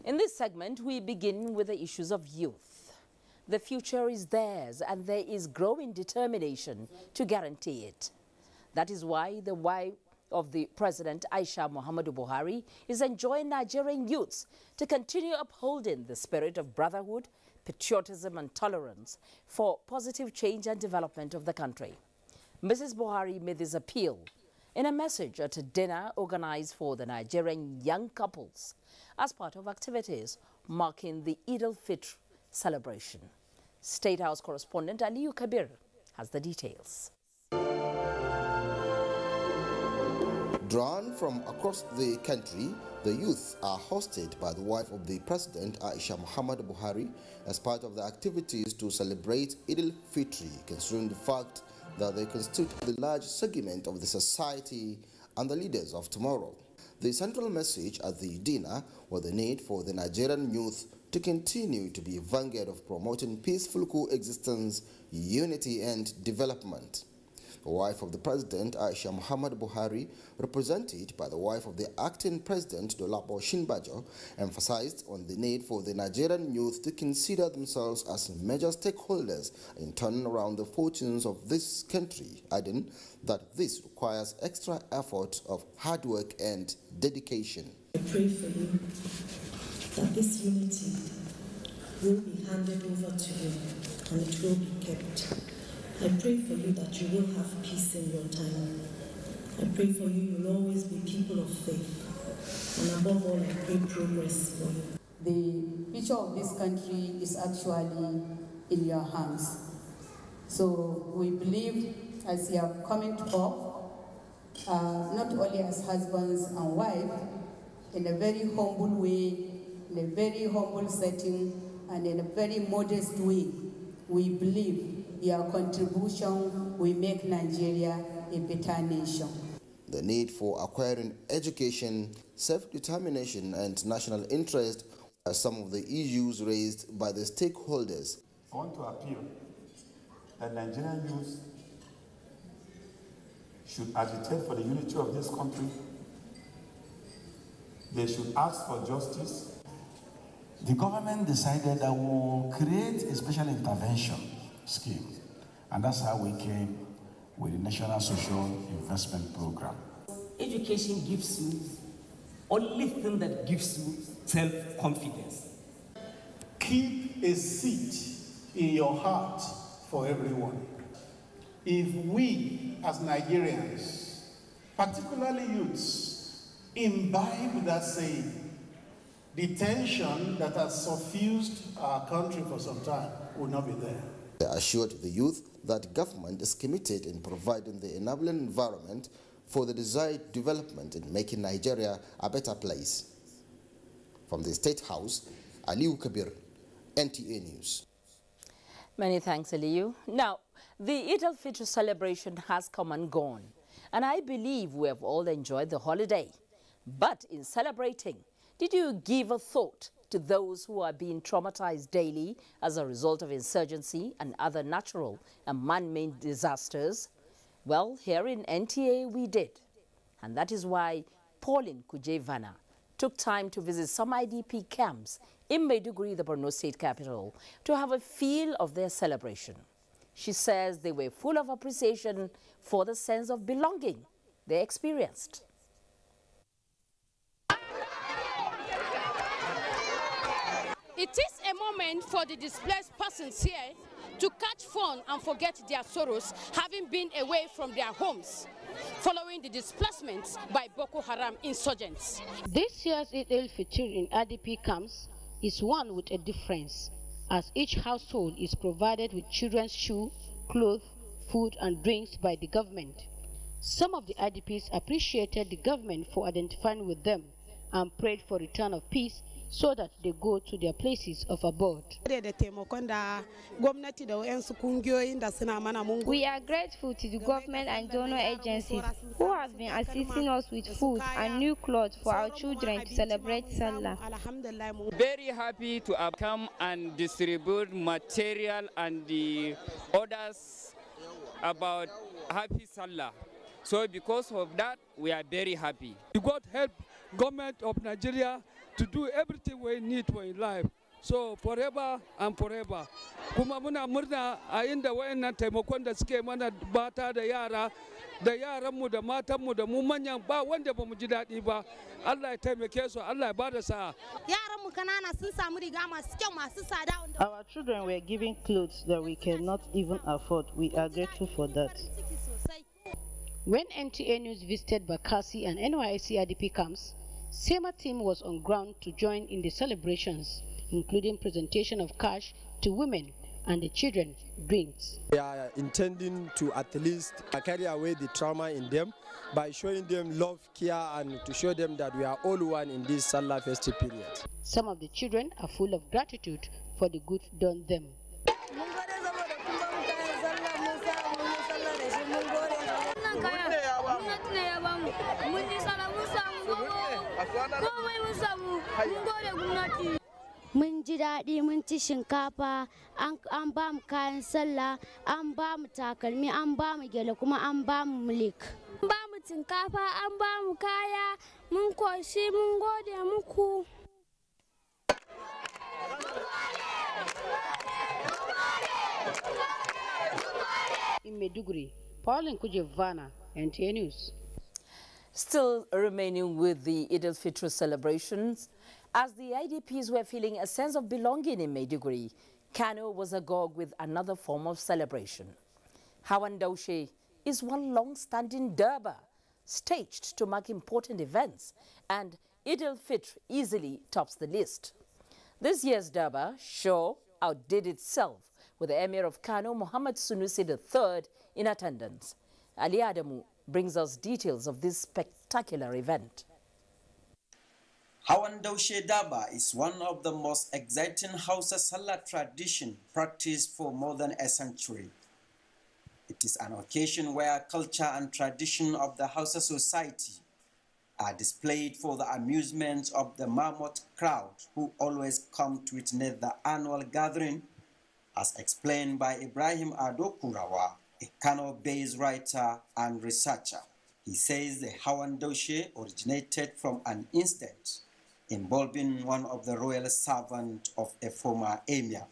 In this segment, we begin with the issues of youth. The future is theirs, and there is growing determination to guarantee it. That is why the wife of the President, Aisha Muhammadu Buhari, is enjoining Nigerian youths to continue upholding the spirit of brotherhood, patriotism and tolerance for positive change and development of the country. Mrs. Buhari made this appeal in a message at a dinner organized for the Nigerian young couples as part of activities marking the Eid al-Fitr celebration. State House correspondent Aliyu Kabir has the details. Drawn from across the country, the youth are hosted by the wife of the president, Aisha Muhammad Buhari, as part of the activities to celebrate Eid al-Fitr, considering the fact that they constitute the large segment of the society and the leaders of tomorrow. The central message at the dinner was the need for the Nigerian youth to continue to be a vanguard of promoting peaceful coexistence, unity and development. The wife of the president, Aisha Muhammad Buhari, represented by the wife of the acting president, Dolapo Shinbajo, emphasized on the need for the Nigerian youth to consider themselves as major stakeholders in turning around the fortunes of this country, adding that this requires extra effort of hard work and dedication. I pray for you that this unity will be handed over to you and it will be kept. I pray for you that you will have peace in your time. I pray for you will always be people of faith. And above all, I pray progress for you. The future of this country is actually in your hands. So we believe, as you are coming to talk, not only as husbands and wives, in a very humble way, in a very humble setting, and in a very modest way, we believe your contribution will make Nigeria a better nation. The need for acquiring education, self-determination and national interest are some of the issues raised by the stakeholders I want to appeal that Nigerian youth should agitate for the unity of this country. They should ask for justice. The government decided that we'll create a special intervention scheme, and that's how we came with the National Social Investment Program. Education gives you only thing that gives you self-confidence. Keep a seat in your heart for everyone. If we as Nigerians, particularly youths, imbibe that saying, the tension that has suffused our country for some time will not be there. They assured the youth that government is committed in providing the enabling environment for the desired development in making Nigeria a better place. From the State House, Aliu Kabir, NTA News. Many thanks, Aliu. Now, the Eid al-Fitr celebration has come and gone, and I believe we have all enjoyed the holiday. But in celebrating, did you give a thought to those who are being traumatized daily as a result of insurgency and other natural and man-made disasters? Well, here in NTA we did. And that is why Pauline Kujevana took time to visit some IDP camps in Maiduguri, the Borno state capital, to have a feel of their celebration. She says they were full of appreciation for the sense of belonging they experienced. It is a moment for the displaced persons here to catch fun and forget their sorrows, having been away from their homes following the displacements by Boko Haram insurgents. This year's Eid al-Fitr in IDP camps is one with a difference, as each household is provided with children's shoes, clothes, food and drinks by the government. Some of the IDPs appreciated the government for identifying with them and prayed for return of peace so that they go to their places of abode. We are grateful to the government and donor agencies who have been assisting us with food and new clothes for our children to celebrate Salah. Very happy to have come and distribute material and the orders about Happy Salah. So because of that, we are very happy. God help government of Nigeria to do everything we need for in life. So forever and forever. Kuma muna murna a inda wayannan taimakon da suke mana bata da yaran mu da matan mu da mu manyan ba wanda bamu ji dadi ba. Allah ya taimake su, Allah ya bada sa'a. Yaran mu kanana sun samu riga masu kyau masu tsada. Our children were given clothes that we cannot even afford. We are grateful for that. When NTA News visited Bakassi and NYC IDP camps, SEMA team was on ground to join in the celebrations, including presentation of cash to women and the children drinks. We are intending to at least carry away the trauma in them by showing them love, care, and to show them that we are all one in this Salah festive period. Some of the children are full of gratitude for the good done them. Mun ji daɗi, mun ci shinkafa, an ba mu kayan sallah, an ba mu takalmi, an ba mu gyale kuma an ba mu milik. An ba mu shinkafa, an ba mu kaya, mun koshi, mun gode muku. In Maiduguri, Pauline Kujevana, NTA News. Still remaining with the Eid al-Fitr celebrations, as the IDPs were feeling a sense of belonging in Maiduguri, Kano was agog with another form of celebration. Hawan Daushe is one long-standing Durbar staged to mark important events, and Eid al-Fitr easily tops the list. This year's Durbar show outdid itself, with the Emir of Kano, Muhammad Sunusi III, in attendance. Ali Adamu brings us details of this spectacular event. Hawan Daushe Durbar is one of the most exciting Hausa Salah tradition practiced for more than a century. It is an occasion where culture and tradition of the Hausa society are displayed for the amusement of the mammoth crowd who always come to witness the annual gathering as explained by Ibrahim Ado Kurawa, a Kano-based writer and researcher. He says the Hawan Doshe originated from an incident involving one of the royal servants of a former emir.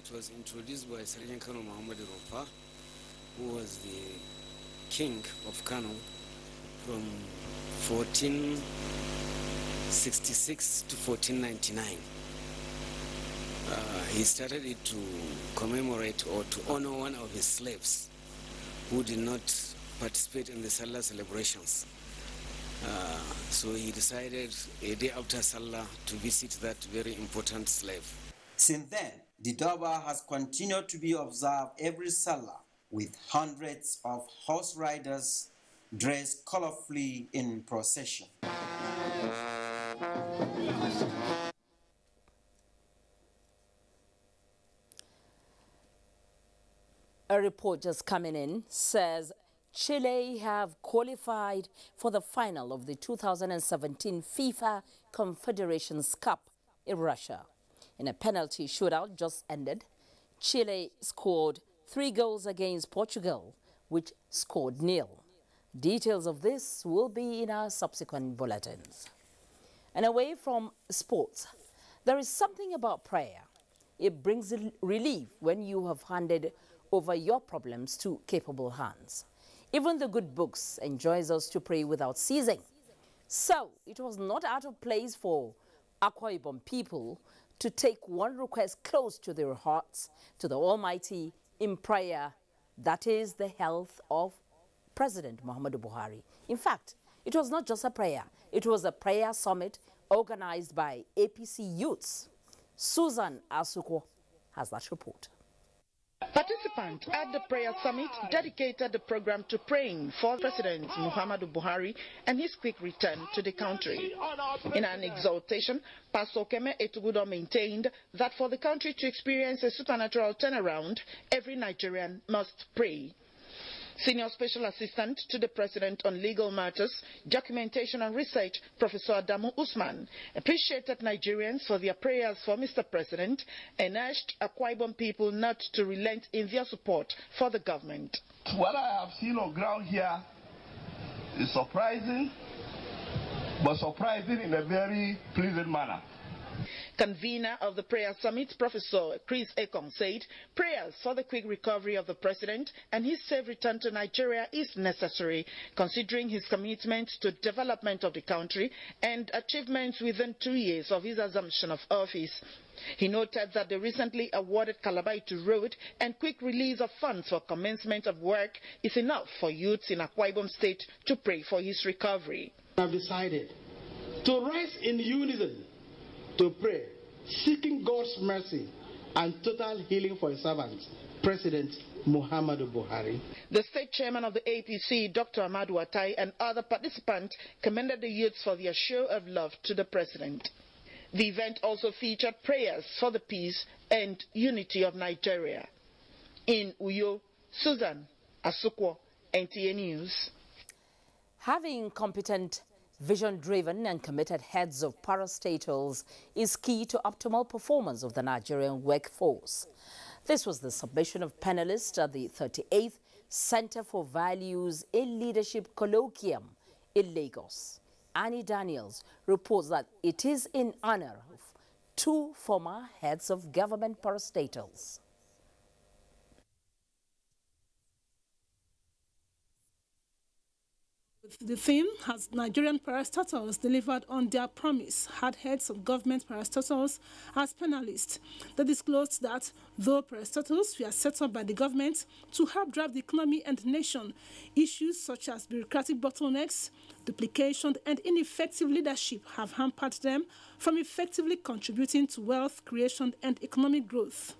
It was introduced by Sergeant Colonel Muhammad Ropa, who was the king of Kano from 1466 to 1499. He started it to commemorate or to honor one of his slaves who did not participate in the Salah celebrations. So he decided a day after Salah to visit that very important slave. Since then, the Durbar has continued to be observed every Salah with hundreds of horse riders dressed colorfully in procession. A report just coming in says Chile have qualified for the final of the 2017 FIFA Confederations Cup in Russia. In a penalty shootout just ended, Chile scored 3 goals against Portugal, which scored 0. Details of this will be in our subsequent bulletins. And away from sports, there is something about prayer. It brings relief when you have handed over your problems to capable hands. Even the good books enjoins us to pray without ceasing. So it was not out of place for Akwa Ibom people to take one request close to their hearts, to the Almighty, in prayer, that is the health of President Muhammadu Buhari. In fact, it was not just a prayer, it was a prayer summit organized by APC youths. Susan Asuko has that report. Participants at the prayer summit dedicated the program to praying for President Muhammadu Buhari and his quick return to the country. In an exhortation, Pastor Keme Etugudo maintained that for the country to experience a supernatural turnaround, every Nigerian must pray. Senior Special Assistant to the President on Legal Matters, Documentation and Research, Professor Adamu Usman, appreciated Nigerians for their prayers for Mr. President and urged Akwa Ibom people not to relent in their support for the government. What I have seen on ground here is surprising, but surprising in a very pleasant manner. Convener of the prayer summit, Professor Chris Ekong, said prayers for the quick recovery of the president and his safe return to Nigeria is necessary, considering his commitment to development of the country and achievements within 2 years of his assumption of office. He noted that the recently awarded Kalabaitu Road and quick release of funds for commencement of work is enough for youths in Akwa Ibom State to pray for his recovery. I have decided to rise in unison to pray, seeking God's mercy and total healing for his servant, President Muhammadu Buhari. The state chairman of the APC, Dr. Amadu Atai, and other participants commended the youths for their show of love to the president. The event also featured prayers for the peace and unity of Nigeria. In Uyo, Susan Asukwo, NTA News. Having competent, vision-driven and committed heads of parastatals is key to optimal performance of the Nigerian workforce. This was the submission of panelists at the 38th Center for Values in Leadership Colloquium in Lagos. Annie Daniels reports that it is in honor of 2 former heads of government parastatals. The theme has Nigerian parastatals delivered on their promise, had heads of government parastatals as panelists. They disclosed that though parastatals were set up by the government to help drive the economy and nation, issues such as bureaucratic bottlenecks, duplication and ineffective leadership have hampered them from effectively contributing to wealth creation and economic growth.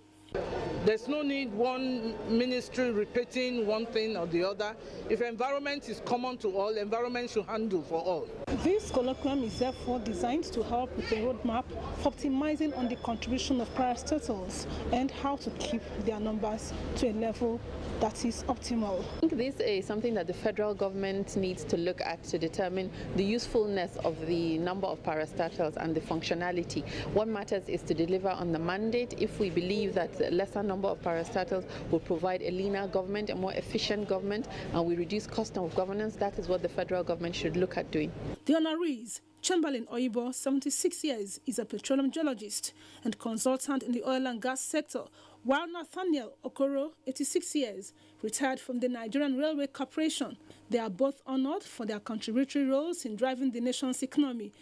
There's no need one ministry repeating one thing or the other. If environment is common to all, environment should handle for all. This colloquium is therefore designed to help with a roadmap for optimizing on the contribution of parastatals and how to keep their numbers to a level that is optimal. I think this is something that the federal government needs to look at to determine the usefulness of the number of parastatals and the functionality. What matters is to deliver on the mandate. If we believe that a lesser number of parastatals will provide a leaner government, a more efficient government, and we reduce cost of governance, that is what the federal government should look at doing. The honorees, Chamberlain Oyibo, 76 years, is a petroleum geologist and consultant in the oil and gas sector, while Nathaniel Okoro, 86 years, retired from the Nigerian Railway Corporation. They are both honored for their contributory roles in driving the nation's economy.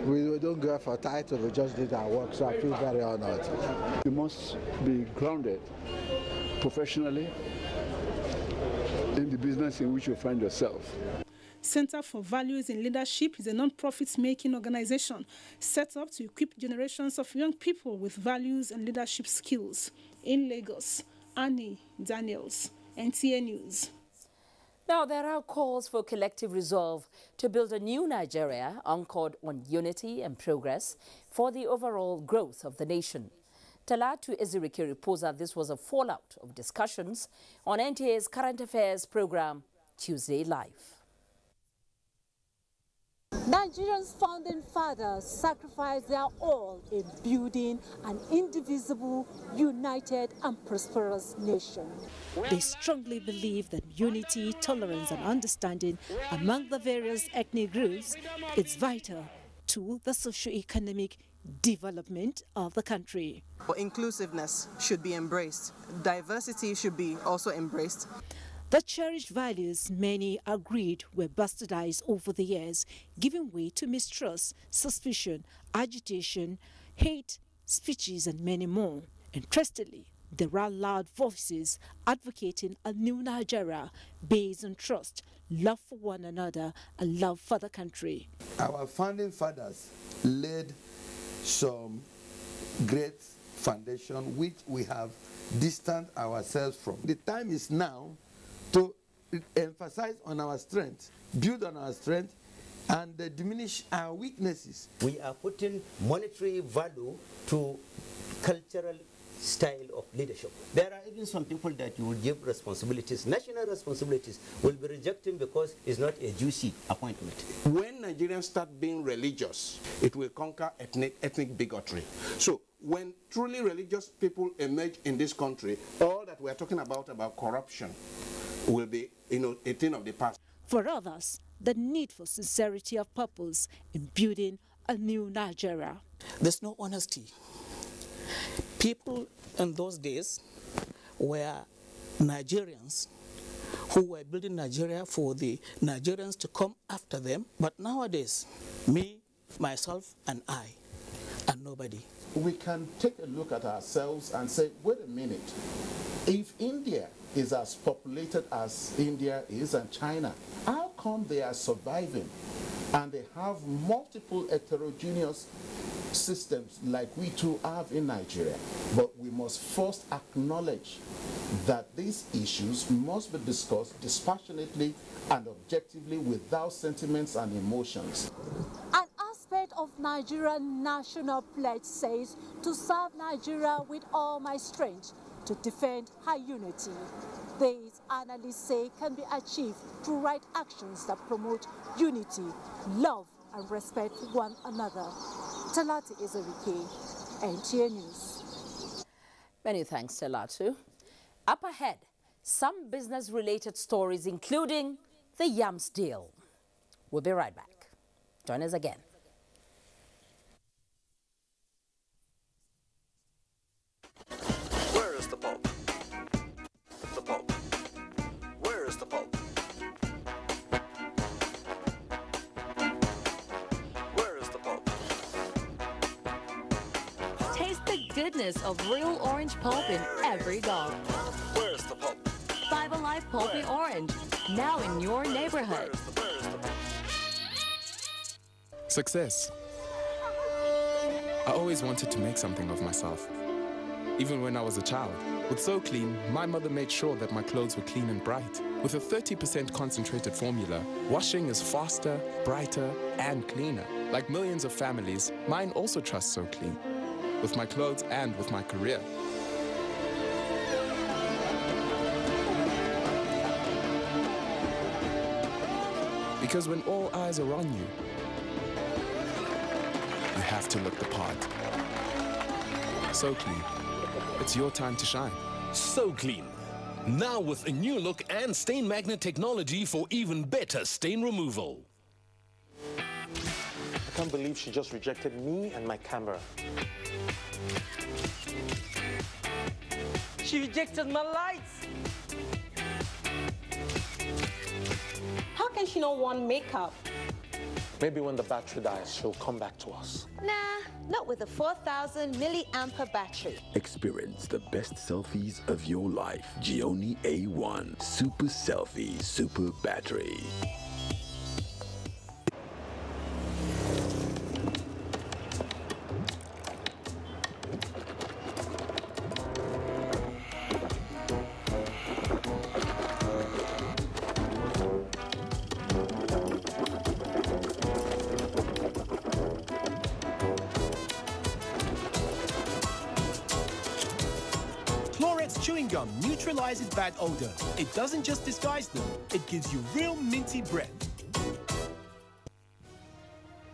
We don't go for title, we just did our work, so I feel very honored. You must be grounded professionally in the business in which you find yourself. Center for Values in Leadership is a non-profit making organization set up to equip generations of young people with values and leadership skills. In Lagos, Annie Daniels, NTA News. Now, there are calls for collective resolve to build a new Nigeria anchored on unity and progress for the overall growth of the nation. Talatu Ezirike reports that this was a fallout of discussions on NTA's current affairs program, Tuesday Live. Nigeria's founding fathers sacrificed their all in building an indivisible, united and prosperous nation. They strongly believe that unity, tolerance and understanding among the various ethnic groups is vital to the socio-economic development of the country. Inclusiveness should be embraced. Diversity should be also embraced. The cherished values many agreed were bastardized over the years, giving way to mistrust, suspicion, agitation, hate, speeches and many more. Interestingly, there are loud voices advocating a new Nigeria based on trust, love for one another and love for the country. Our founding fathers laid some great foundation which we have distanced ourselves from. The time is now to emphasize on our strength, build on our strength, and diminish our weaknesses. We are putting monetary value to cultural style of leadership. There are even some people that you will give responsibilities, national responsibilities, will be rejecting because it's not a juicy appointment. When Nigerians start being religious, it will conquer ethnic bigotry. So when truly religious people emerge in this country, all that we're talking about corruption, will be, a thing of the past. For others, the need for sincerity of purpose in building a new Nigeria. There's no honesty. People in those days were Nigerians who were building Nigeria for the Nigerians to come after them. But nowadays, me, myself, and I, and nobody. We can take a look at ourselves and say, wait a minute, if India is as populated as India is and China, how come they are surviving and they have multiple heterogeneous systems like we too have in Nigeria? But we must first acknowledge that these issues must be discussed dispassionately and objectively without sentiments and emotions. An aspect of Nigerian national pledge says to serve Nigeria with all my strength, to defend her unity. These, analysts say, can be achieved through right actions that promote unity, love and respect for one another. Talatu Ezirike, NTA News. Many thanks, Talatu. Up ahead, some business-related stories, including the Yams deal. We'll be right back. Join us again. Where is the Pope? The Pope. Where is the Pope? Where is the Pope? Taste the goodness of real orange pulp in every gulp. Where is the Pope? 5 Alive Pulpy Orange, now in your neighborhood. Success. I always wanted to make something of myself. Even when I was a child. With So Clean, my mother made sure that my clothes were clean and bright. With a 30% concentrated formula, washing is faster, brighter, and cleaner. Like millions of families, mine also trust So Clean. With my clothes and with my career. Because when all eyes are on you, you have to look the part. So Clean. It's your time to shine. So Clean. Now with a new look and stain magnet technology for even better stain removal. I can't believe she just rejected me and my camera. She rejected my lights. How can she not want makeup? Maybe when the battery dies, she'll come back to us. Nah, not with a 4,000 milliampere battery. Experience the best selfies of your life. Gioni A1 Super Selfie Super Battery. Chewing gum neutralizes bad odor. It doesn't just disguise them, it gives you real minty breath.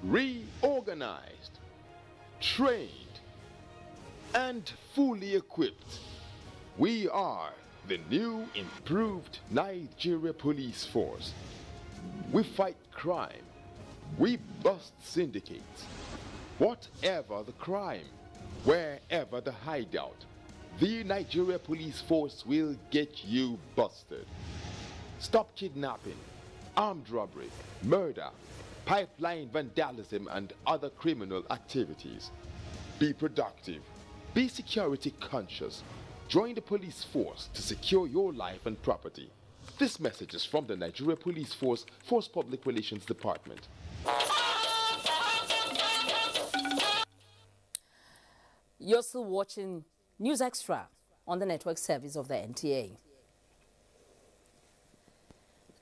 Reorganized, trained, and fully equipped. We are the new improved Nigeria Police Force. We fight crime. We bust syndicates. Whatever the crime, wherever the hideout, the Nigeria Police Force will get you busted. Stop kidnapping, armed robbery, murder, pipeline vandalism, and other criminal activities. Be productive. Be security conscious. Join the police force to secure your life and property. This message is from the Nigeria Police Force Public Relations Department. You're still watching News Extra on the network service of the NTA.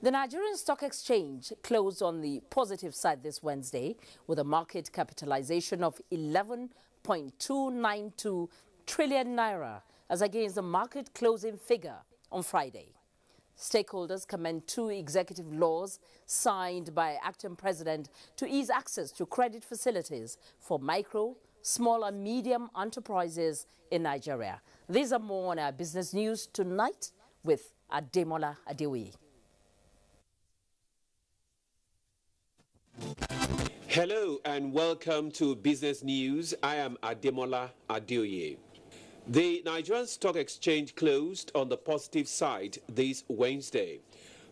The Nigerian Stock Exchange closed on the positive side this Wednesday with a market capitalization of 11.292 trillion naira as against the market closing figure on Friday. Stakeholders commend two executive laws signed by acting president to ease access to credit facilities for micro, small and medium enterprises in Nigeria. These are more on our business news tonight with Ademola Adeoye. Hello and welcome to Business News. I am Ademola Adeoye. The Nigerian Stock Exchange closed on the positive side this Wednesday.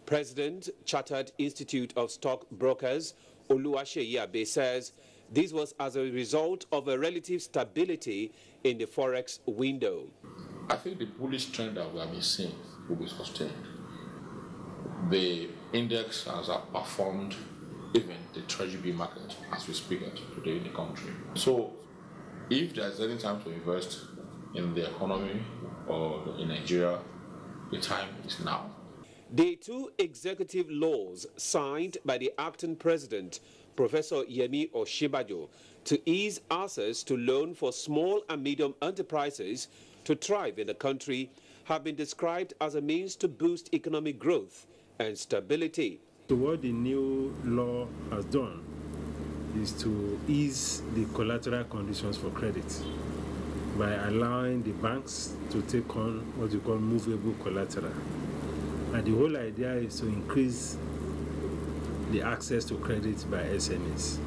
President, Chartered Institute of Stockbrokers, Oluwaseyi Abe, says this was as a result of a relative stability in the forex window. I think the bullish trend that we have been seeing will be sustained. The index has outperformed even the treasury market as we speak today in the country. So if there's any time to invest in the economy or in Nigeria, the time is now. The two executive laws signed by the acting president, Professor Yemi Osinbajo, to ease access to loan for small and medium enterprises to thrive in the country have been described as a means to boost economic growth and stability. So what the new law has done is to ease the collateral conditions for credit by allowing the banks to take on what you call movable collateral. And the whole idea is to increase the access to credit by SMEs,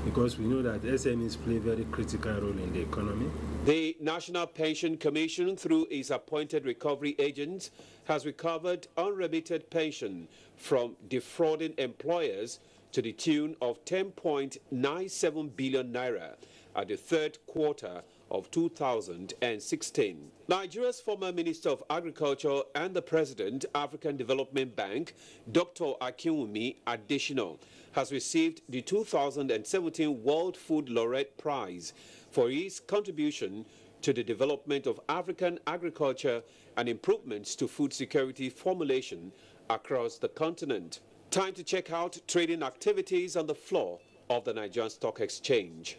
because we know that SMEs play a very critical role in the economy. The National Pension Commission, through its appointed recovery agents, has recovered unremitted pension from defrauding employers to the tune of 10.97 billion naira at the third quarter of 2016. Nigeria's former Minister of Agriculture and the President, African Development Bank, Dr. Akinwumi Adesina, has received the 2017 World Food Laureate Prize for his contribution to the development of African agriculture and improvements to food security formulation across the continent. Time to check out trading activities on the floor of the Nigerian Stock Exchange.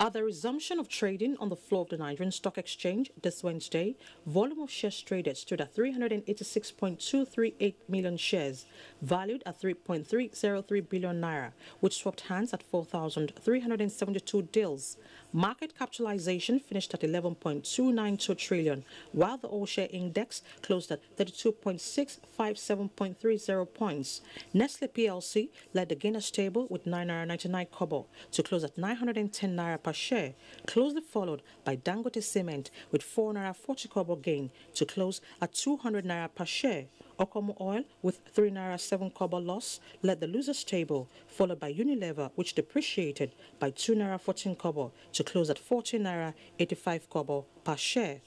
At the resumption of trading on the floor of the Nigerian Stock Exchange this Wednesday, volume of shares traded stood at 386.238 million shares, valued at 3.303 billion naira, which swapped hands at 4,372 deals. Market capitalization finished at 11.292 trillion, while the all-share index closed at 32.657.30 points. Nestle PLC led the gainers table with 9.99 kobo to close at 910 naira per share, closely followed by Dangote Cement with 4.40 kobo gain to close at 200 naira per share. Okomo Oil with 3.07 kobo loss led the losers table, followed by Unilever, which depreciated by 2.14 kobo to close at 14.85 kobo per share.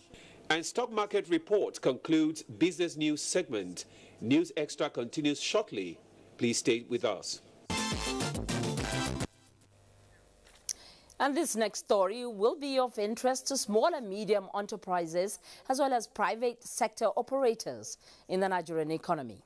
And stock market report concludes business news segment. News Extra continues shortly. Please stay with us. And this next story will be of interest to small and medium enterprises as well as private sector operators in the Nigerian economy.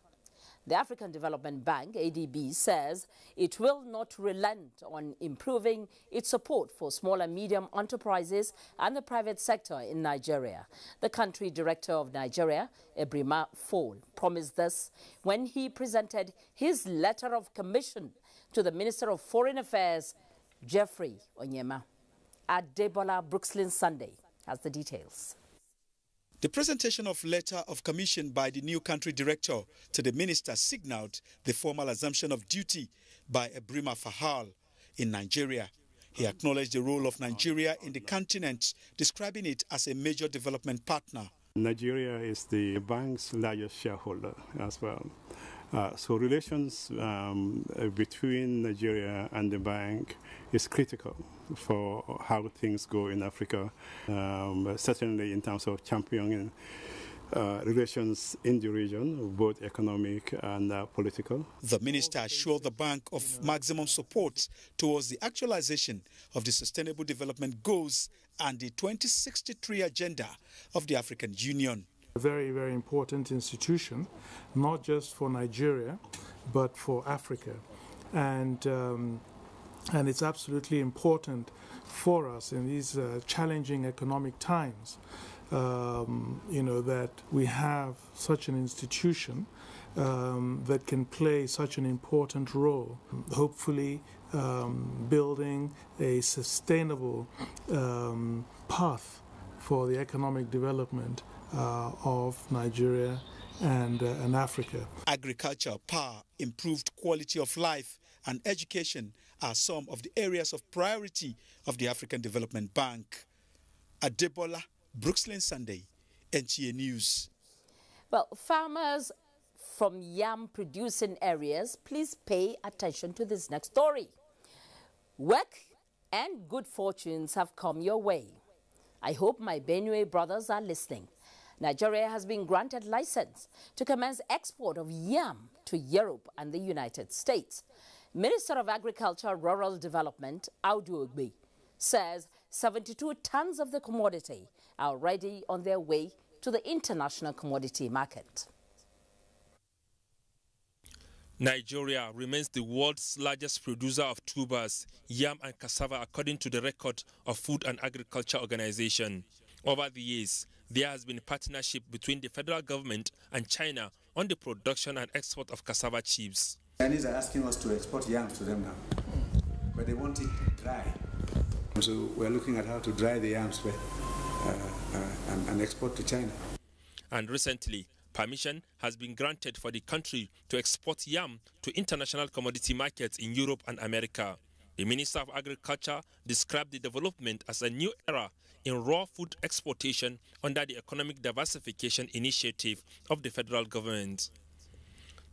The African Development Bank, ADB, says it will not relent on improving its support for small and medium enterprises and the private sector in Nigeria. The country director of Nigeria, Ebrima Fall, promised this when he presented his letter of commission to the Minister of Foreign Affairs, Jeffrey Onyema. Adebola Brooksland Sunday has the details. The presentation of letter of commission by the new country director to the minister signaled the formal assumption of duty by Ebrima Fahal in Nigeria. He acknowledged the role of Nigeria in the continent, describing it as a major development partner. Nigeria is the bank's largest shareholder as well. So relations between Nigeria and the bank is critical for how things go in Africa, certainly in terms of championing relations in the region, both economic and political. The minister assured the bank of maximum support towards the actualization of the Sustainable Development Goals and the 2063 agenda of the African Union. A very, very important institution, not just for Nigeria, but for Africa. And it's absolutely important for us in these challenging economic times, that we have such an institution that can play such an important role, hopefully building a sustainable path for the economic development of Nigeria and Africa. Agriculture, power, improved quality of life and education are some of the areas of priority of the African Development Bank. Adebola Brooksland Sunday, NTA News. Well, farmers from yam producing areas, please pay attention to this next story. Work and good fortunes have come your way. I hope my Benue brothers are listening. Nigeria has been granted license to commence export of yam to Europe and the United States. Minister of Agriculture Rural Development, Audu Ogbe, says 72 tons of the commodity are already on their way to the international commodity market. Nigeria remains the world's largest producer of tubers, yam and cassava, according to the record of Food and Agriculture Organization. Over the years, there has been a partnership between the federal government and China on the production and export of cassava chips. Chinese are asking us to export yams to them now, but they want it dry. So we're looking at how to dry the yams and export to China. And recently, permission has been granted for the country to export yam to international commodity markets in Europe and America. The Minister of Agriculture described the development as a new era in raw food exportation under the Economic Diversification Initiative of the federal government.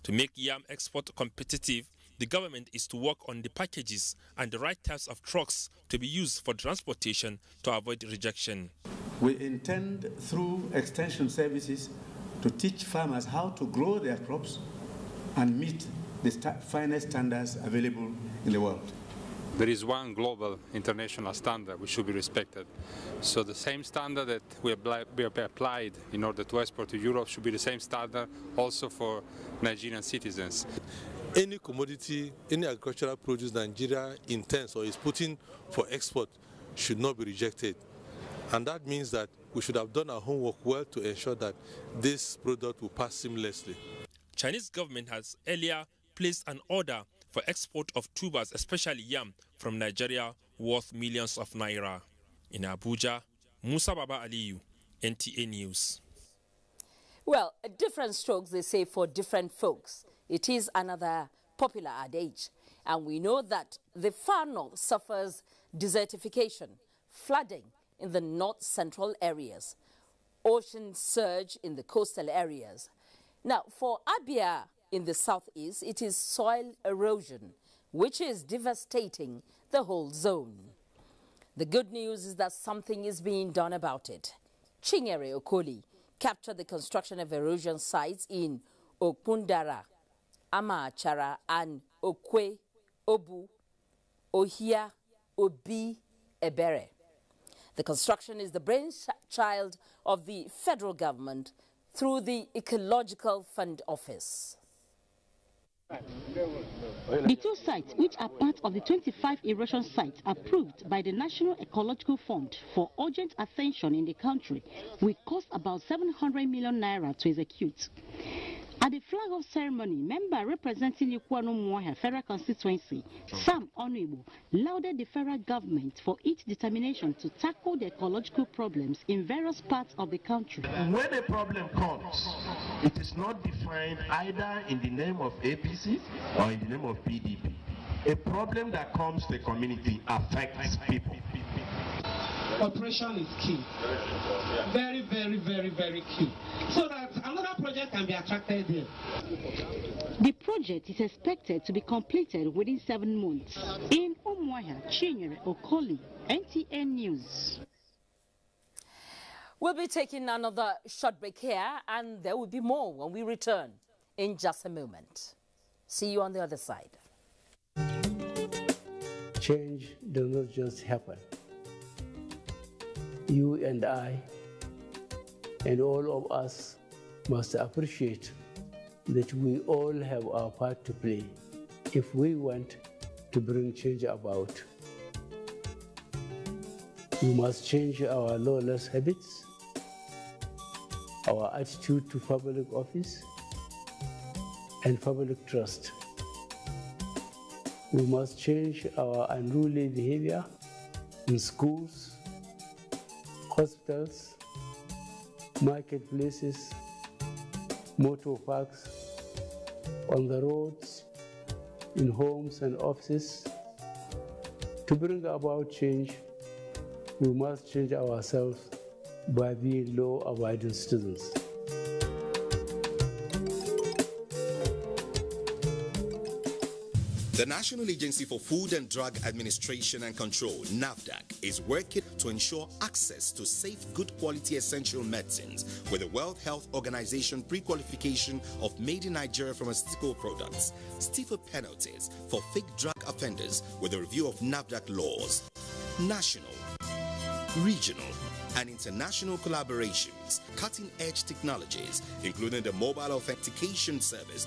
To make yam export competitive, the government is to work on the packages and the right types of trucks to be used for transportation to avoid rejection. We intend, through extension services, to teach farmers how to grow their crops and meet the finest standards available in the world. there is one global international standard which should be respected. So the same standard that we applied in order to export to Europe should be the same standard also for Nigerian citizens. Any commodity, any agricultural produce Nigeria intends or is putting for export should not be rejected. And that means that we should have done our homework well to ensure that this product will pass seamlessly. Chinese government has earlier placed an order for export of tubers, especially yam, from Nigeria worth millions of naira. In Abuja, Musa Baba Aliyu, NTA News. Well, different strokes, they say, for different folks. It is another popular adage. And we know that the far north suffers desertification, flooding in the north-central areas, ocean surge in the coastal areas. Now, for Abuja in the southeast, it is soil erosion, which is devastating the whole zone. The good news is that something is being done about it. Chinyere Okoli captured the construction of erosion sites in Okundara, Amachara, and Okwe, Obu, Ohia, Obi, Ebere. The construction is the brainchild of the federal government through the Ecological Fund Office. The two sites, which are part of the 25 erosion sites approved by the National Ecological Fund for urgent attention in the country, will cost about 700 million naira to execute. At the flag-off ceremony, member representing Ikwano Federal Constituency, Sam Onuibo, lauded the federal government for its determination to tackle the ecological problems in various parts of the country. When a problem comes, it is not defined either in the name of APC or in the name of PDP. A problem that comes to the community affects people. Operation is key. Very, very, very, very key. So that another project can be attracted here. The project is expected to be completed within 7 months. In Umuahia, Chinyere Okoli, NTA News. We'll be taking another short break here, and there will be more when we return in just a moment. See you on the other side. Change does not just happen. You and I, and all of us, must appreciate that we all have our part to play if we want to bring change about. We must change our lawless habits, our attitude to public office, and public trust. We must change our unruly behavior in schools, hospitals, marketplaces, motor parks, on the roads, in homes and offices. To bring about change, we must change ourselves by being law-abiding citizens. The National Agency for Food and Drug Administration and Control, NAFDAC, is working to ensure access to safe, good quality essential medicines with the World Health Organization pre-qualification of made in Nigeria pharmaceutical products, stiffer penalties for fake drug offenders with a review of NAFDAC laws, national, regional, and international collaborations, cutting-edge technologies, including the mobile authentication service.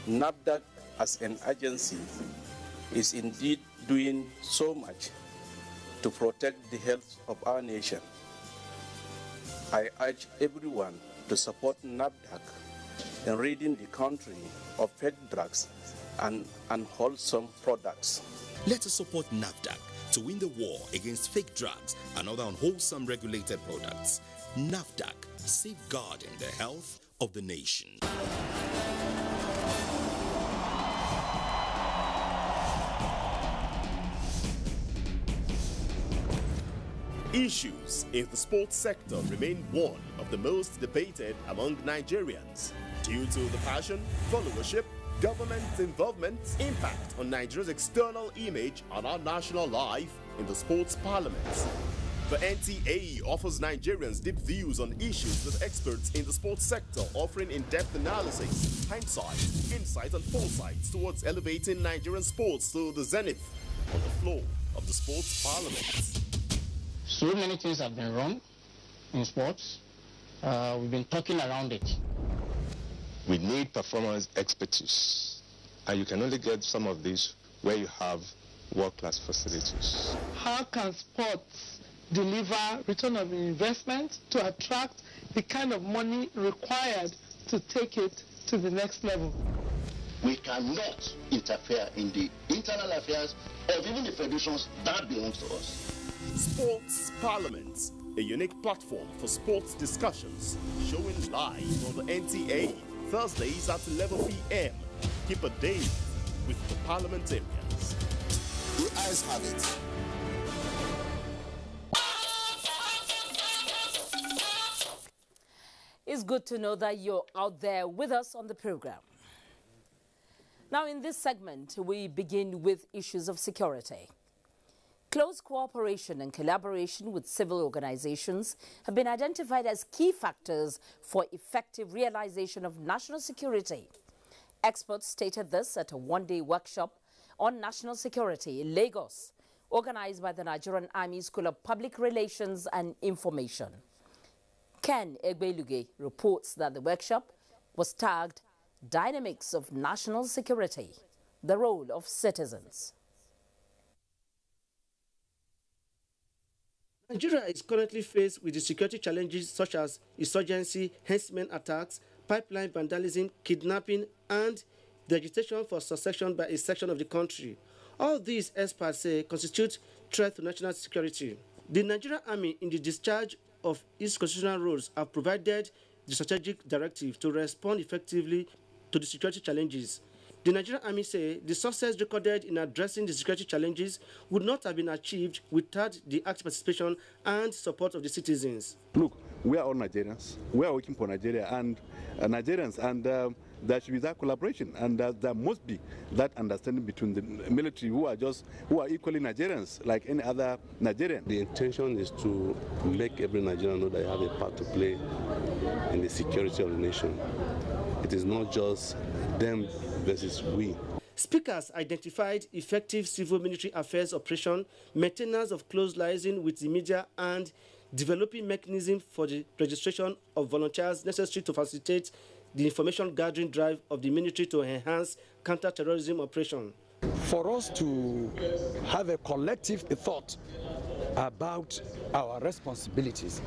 NAFDAC as an agency is indeed doing so much to protect the health of our nation. I urge everyone to support NAFDAC in ridding the country of fake drugs and unwholesome products. Let us support NAFDAC to win the war against fake drugs and other unwholesome regulated products. NAFDAC, safeguarding the health of the nation. Issues in the sports sector remain one of the most debated among Nigerians due to the passion, followership, government involvement, impact on Nigeria's external image and our national life in the sports parliament. The NTA offers Nigerians deep views on issues with experts in the sports sector, offering in-depth analysis, hindsight, insight and foresight towards elevating Nigerian sports to the zenith. on the floor of the Sports Parliament. So many things have been wrong in sports. We've been talking around it. We need performance expertise, and you can only get some of this where you have world-class facilities. How can sports deliver return of investment to attract the kind of money required to take it to the next level? We cannot interfere in the internal affairs of even the federations that belongs to us. Sports Parliament, a unique platform for sports discussions, showing live on the NTA, Thursdays at 11 p.m. Keep a date with the parliamentarians. The eyes have it. It's good to know that you're out there with us on the program. Now, in this segment, we begin with issues of security. Close cooperation and collaboration with civil organizations have been identified as key factors for effective realization of national security. Experts stated this at a one-day workshop on national security in Lagos, organized by the Nigerian Army School of Public Relations and Information. Ken Egbeluge reports that the workshop was tagged Dynamics of National Security, the Role of Citizens. Nigeria is currently faced with the security challenges such as insurgency, herdsmen attacks, pipeline vandalism, kidnapping, and the agitation for secession by a section of the country. All these, experts say, constitute threat to national security. The Nigerian Army, in the discharge of its constitutional roles, have provided the strategic directive to respond effectively to the security challenges. The Nigerian Army say the success recorded in addressing the security challenges would not have been achieved without the active participation and support of the citizens. Look, we are all Nigerians. We are working for Nigeria and Nigerians, and there should be that collaboration, and there must be that understanding between the military who are equally Nigerians like any other Nigerian. The intention is to make every Nigerian know that they have a part to play in the security of the nation. It is not just them versus we. Speakers identified effective civil-military affairs operation, maintenance of close liaison with the media, and developing mechanisms for the registration of volunteers necessary to facilitate the information gathering drive of the military to enhance counter-terrorism operation. For us to have a collective thought about our responsibilities,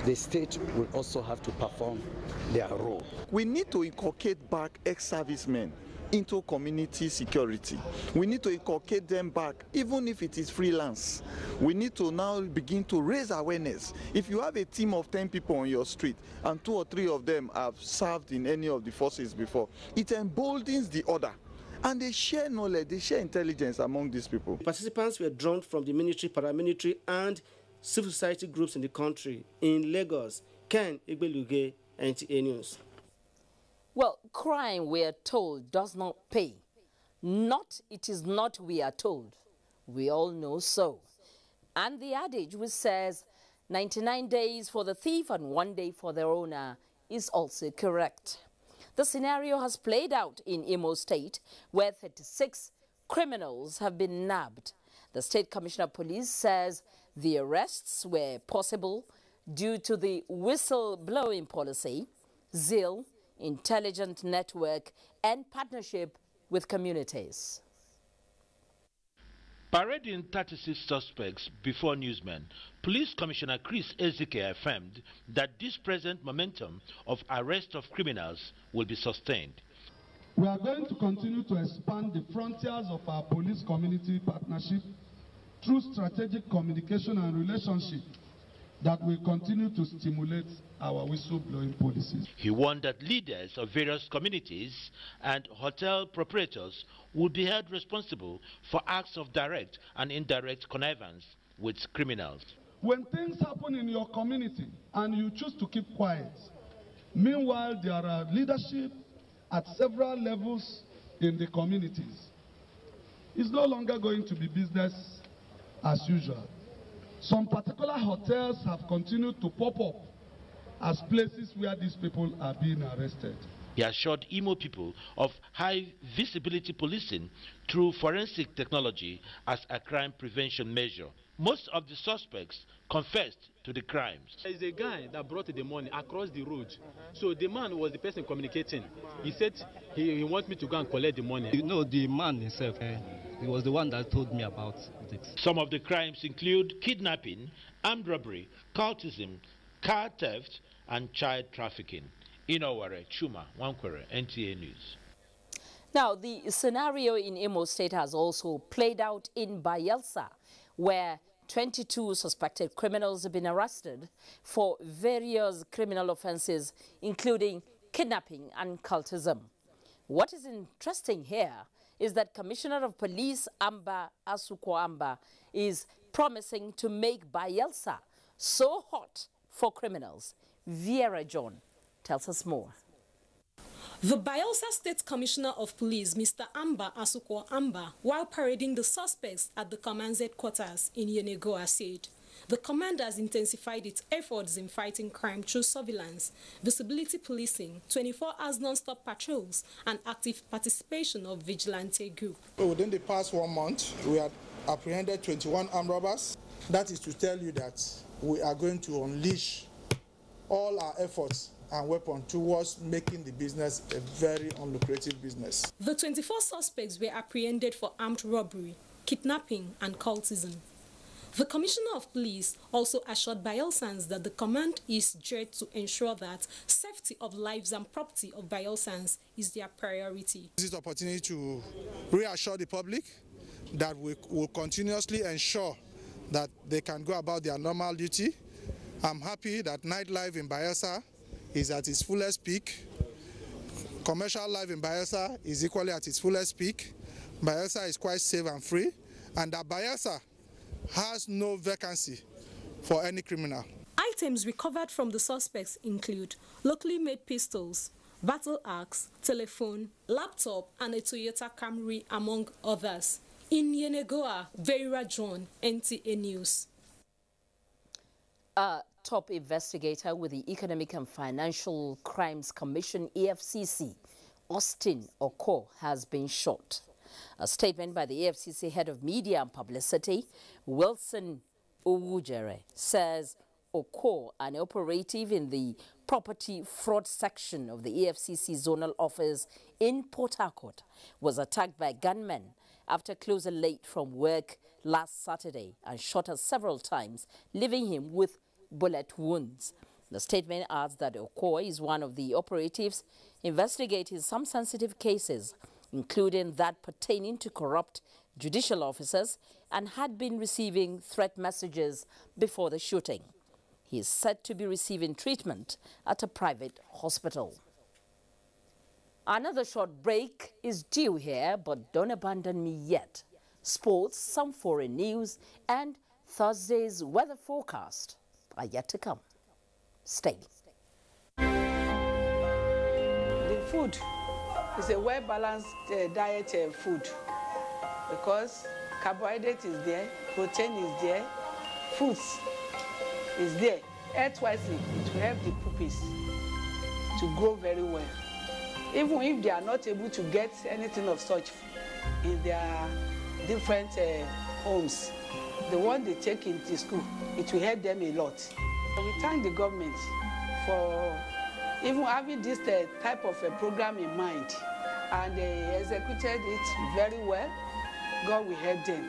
the state will also have to perform their role. We need to inculcate back ex-servicemen into community security. We need to inculcate them back, even if it is freelance. We need to now begin to raise awareness. If you have a team of 10 people on your street and 2 or 3 of them have served in any of the forces before, it emboldens the other. And they share knowledge, they share intelligence among these people. Participants were drawn from the military, paramilitary, and civil society groups in the country. In Lagos, Ken Egbeluge, NTA News. Well, crime, we are told, does not pay. It is not, we are told. We all know so. And the adage which says 99 days for the thief and 1 day for their owner is also correct. The scenario has played out in Imo State, where 36 criminals have been nabbed. The State Commissioner of Police says the arrests were possible due to the whistle-blowing policy, zeal, intelligent network, and partnership with communities. Parading 36 suspects before newsmen, Police Commissioner Chris Ezike affirmed that this present momentum of arrest of criminals will be sustained. We are going to continue to expand the frontiers of our police community partnership through strategic communication and relationship that will continue to stimulate our whistleblowing policies. He warned that leaders of various communities and hotel proprietors will be held responsible for acts of direct and indirect connivance with criminals. When things happen in your community and you choose to keep quiet, meanwhile there are leadership at several levels in the communities, it's no longer going to be business as usual. Some particular hotels have continued to pop up as places where these people are being arrested. He assured Imo people of high visibility policing through forensic technology as a crime prevention measure. Most of the suspects confessed to the crimes. There is a guy that brought the money across the road. So the man was the person communicating. He said he wants me to go and collect the money. You know, the man himself, he was the one that told me about this. Some of the crimes include kidnapping, armed robbery, cultism, car theft, and child trafficking. Inoware, Chuma, Wankwere, NTA News. Now, the scenario in Imo State has also played out in Bayelsa, where 22 suspected criminals have been arrested for various criminal offenses, including kidnapping and cultism. What is interesting here is that Commissioner of Police Amba Asuko Amba is promising to make Bayelsa so hot for criminals. Viera John tells us more. The Bayelsa State Commissioner of Police, Mr. Amba Asuko Amba, while parading the suspects at the command's headquarters in Yenegoa, said the command has intensified its efforts in fighting crime through surveillance, visibility policing, 24 hours non-stop patrols, and active participation of vigilante group. Within the past 1 month, we have apprehended 21 armed robbers. That is to tell you that we are going to unleash all our efforts and weapons towards making the business a very unlucrative business. The 24 suspects were apprehended for armed robbery, kidnapping, and cultism. The Commissioner of Police also assured Bayelsans that the command is geared to ensure that safety of lives and property of Bayelsans is their priority. This is an opportunity to reassure the public that we will continuously ensure that they can go about their normal duty. I'm happy that nightlife in Bayelsa is at its fullest peak. Commercial life in Bayelsa is equally at its fullest peak. Bayelsa is quite safe and free, and that Bayelsa has no vacancy for any criminal. Items recovered from the suspects include locally made pistols, battle axe, telephone, laptop, and a Toyota Camry, among others. In Yenegoa, Vera John, NTA News. A top investigator with the Economic and Financial Crimes Commission, EFCC, Austin Oko, has been shot. A statement by the EFCC head of media and publicity, Wilson Owujere, says Oko, an operative in the property fraud section of the EFCC zonal office in Port Harcourt, was attacked by gunmen after closing late from work last Saturday and shot her several times, leaving him with bullet wounds. The statement adds that Oko is one of the operatives investigating some sensitive cases, including that pertaining to corrupt judicial officers, and had been receiving threat messages before the shooting. He is said to be receiving treatment at a private hospital. Another short break is due here, but don't abandon me yet. Sports, some foreign news, and Thursday's weather forecast are yet to come. Stay. The food is a well-balanced diet food because carbohydrate is there, protein is there, fruits is there. Earth-wisely, it will help the puppies to grow very well. Even if they are not able to get anything of such in their different homes, the one they take into school, it will help them a lot. We thank the government for even having this type of a program in mind, and they executed it very well. God will help them.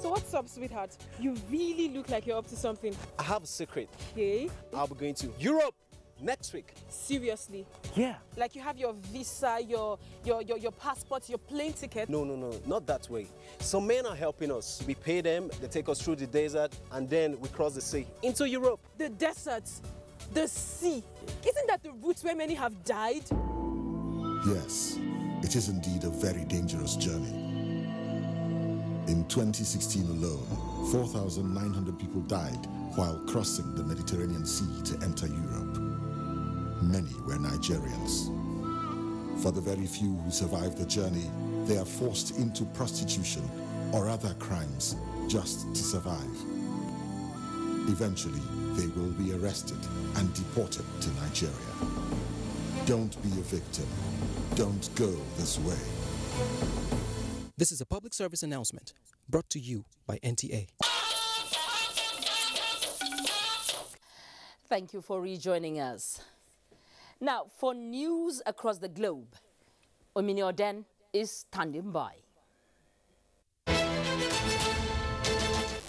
What's up, sweetheart? You really look like you're up to something. I have a secret. Okay. I'll be going to Europe next week. Seriously? Yeah. Like you have your visa, your passport, your plane ticket? No, not that way. Some men are helping us. We pay them, they take us through the desert, and then we cross the sea into Europe. The desert, the sea. Isn't that the route where many have died? Yes, it is indeed a very dangerous journey. In 2016 alone, 4,900 people died while crossing the Mediterranean Sea to enter Europe. many were Nigerians. For the very few who survived the journey, they are forced into prostitution or other crimes just to survive. Eventually, they will be arrested and deported to Nigeria. Don't be a victim. Don't go this way. This is a public service announcement brought to you by NTA. Thank you for rejoining us. Now, for news across the globe, Omini Oden is standing by.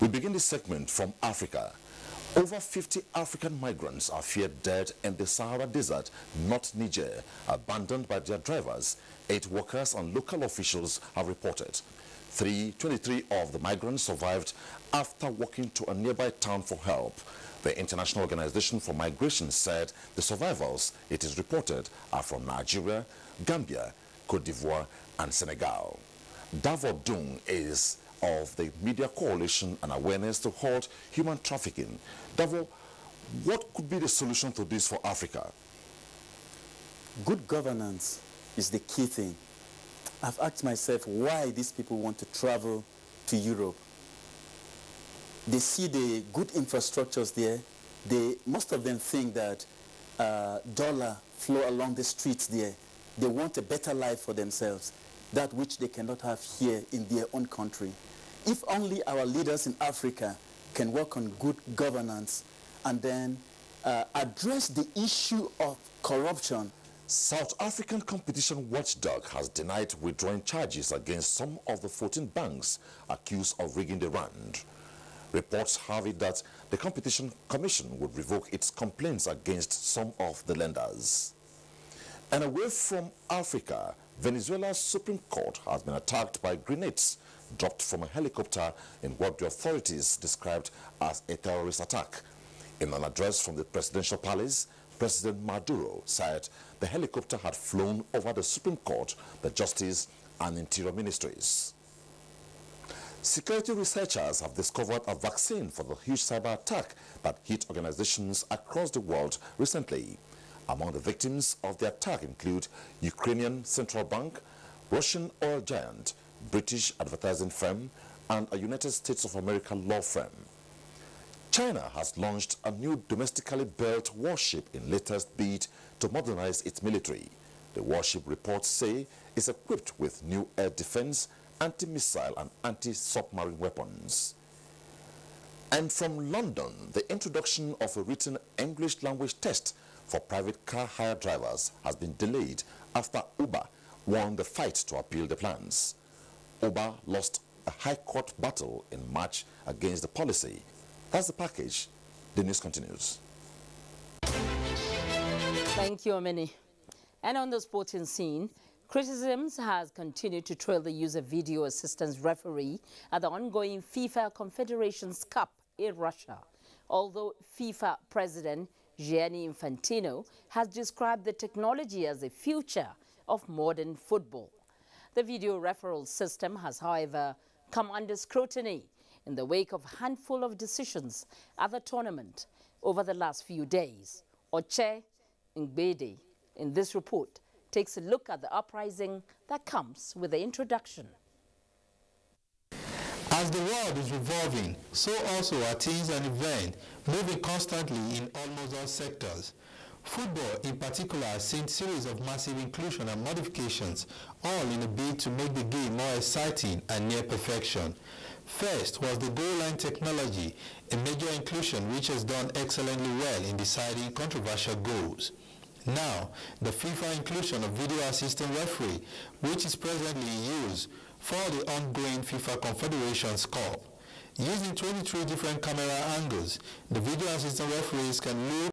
We begin this segment from Africa. Over 50 African migrants are feared dead in the Sahara Desert, not Niger, abandoned by their drivers. 8 workers and local officials have reported. 23 of the migrants survived after walking to a nearby town for help. The International Organization for Migration said the survivors, it is reported, are from Nigeria, Gambia, Cote d'Ivoire, and Senegal. Davor Dung is of the Media Coalition and Awareness to Halt Human Trafficking. Davor, what could be the solution to this for Africa? Good governance is the key thing. I've asked myself why these people want to travel to Europe. They see the good infrastructures there. Most of them think that dollar flow along the streets there. They want a better life for themselves, that which they cannot have here in their own country. If only our leaders in Africa can work on good governance and then address the issue of corruption. South African competition watchdog has denied withdrawing charges against some of the 14 banks accused of rigging the rand. Reports have it that the Competition Commission would revoke its complaints against some of the lenders. And away from Africa, Venezuela's Supreme Court has been attacked by grenades dropped from a helicopter in what the authorities described as a terrorist attack. In an address from the presidential palace, President Maduro said the helicopter had flown over the Supreme Court, the Justice and Interior Ministries. Security researchers have discovered a vaccine for the huge cyber attack that hit organizations across the world recently. Among the victims of the attack include Ukrainian Central Bank, Russian oil giant, British advertising firm, and a United States of America law firm. China has launched a new domestically built warship in latest bid to modernize its military. The warship, reports say, is equipped with new air defense, anti-missile and anti-submarine weapons. And from London, the introduction of a written English language test for private car hire drivers has been delayed after Uber won the fight to appeal the plans. Uber lost a high court battle in March against the policy. That's the package. The news continues. Thank you, Omini. And on the sporting scene, criticisms has continued to trail the use of video assistance referee at the ongoing FIFA Confederations Cup in Russia. Although FIFA President Gianni Infantino has described the technology as the future of modern football. The video referral system has, however, come under scrutiny in the wake of a handful of decisions at the tournament over the last few days. Oche Ngbede, in this report, takes a look at the uprising that comes with the introduction. As the world is revolving, so also are things and events moving constantly in almost all sectors. Football, in particular, has seen a series of massive inclusion and modifications, all in a bid to make the game more exciting and near perfection. First was the goal line technology, a major inclusion which has done excellently well in deciding controversial goals. Now, the FIFA inclusion of video assistant referee, which is presently in use for the ongoing FIFA Confederations Cup. Using 23 different camera angles, the video assistant referees can look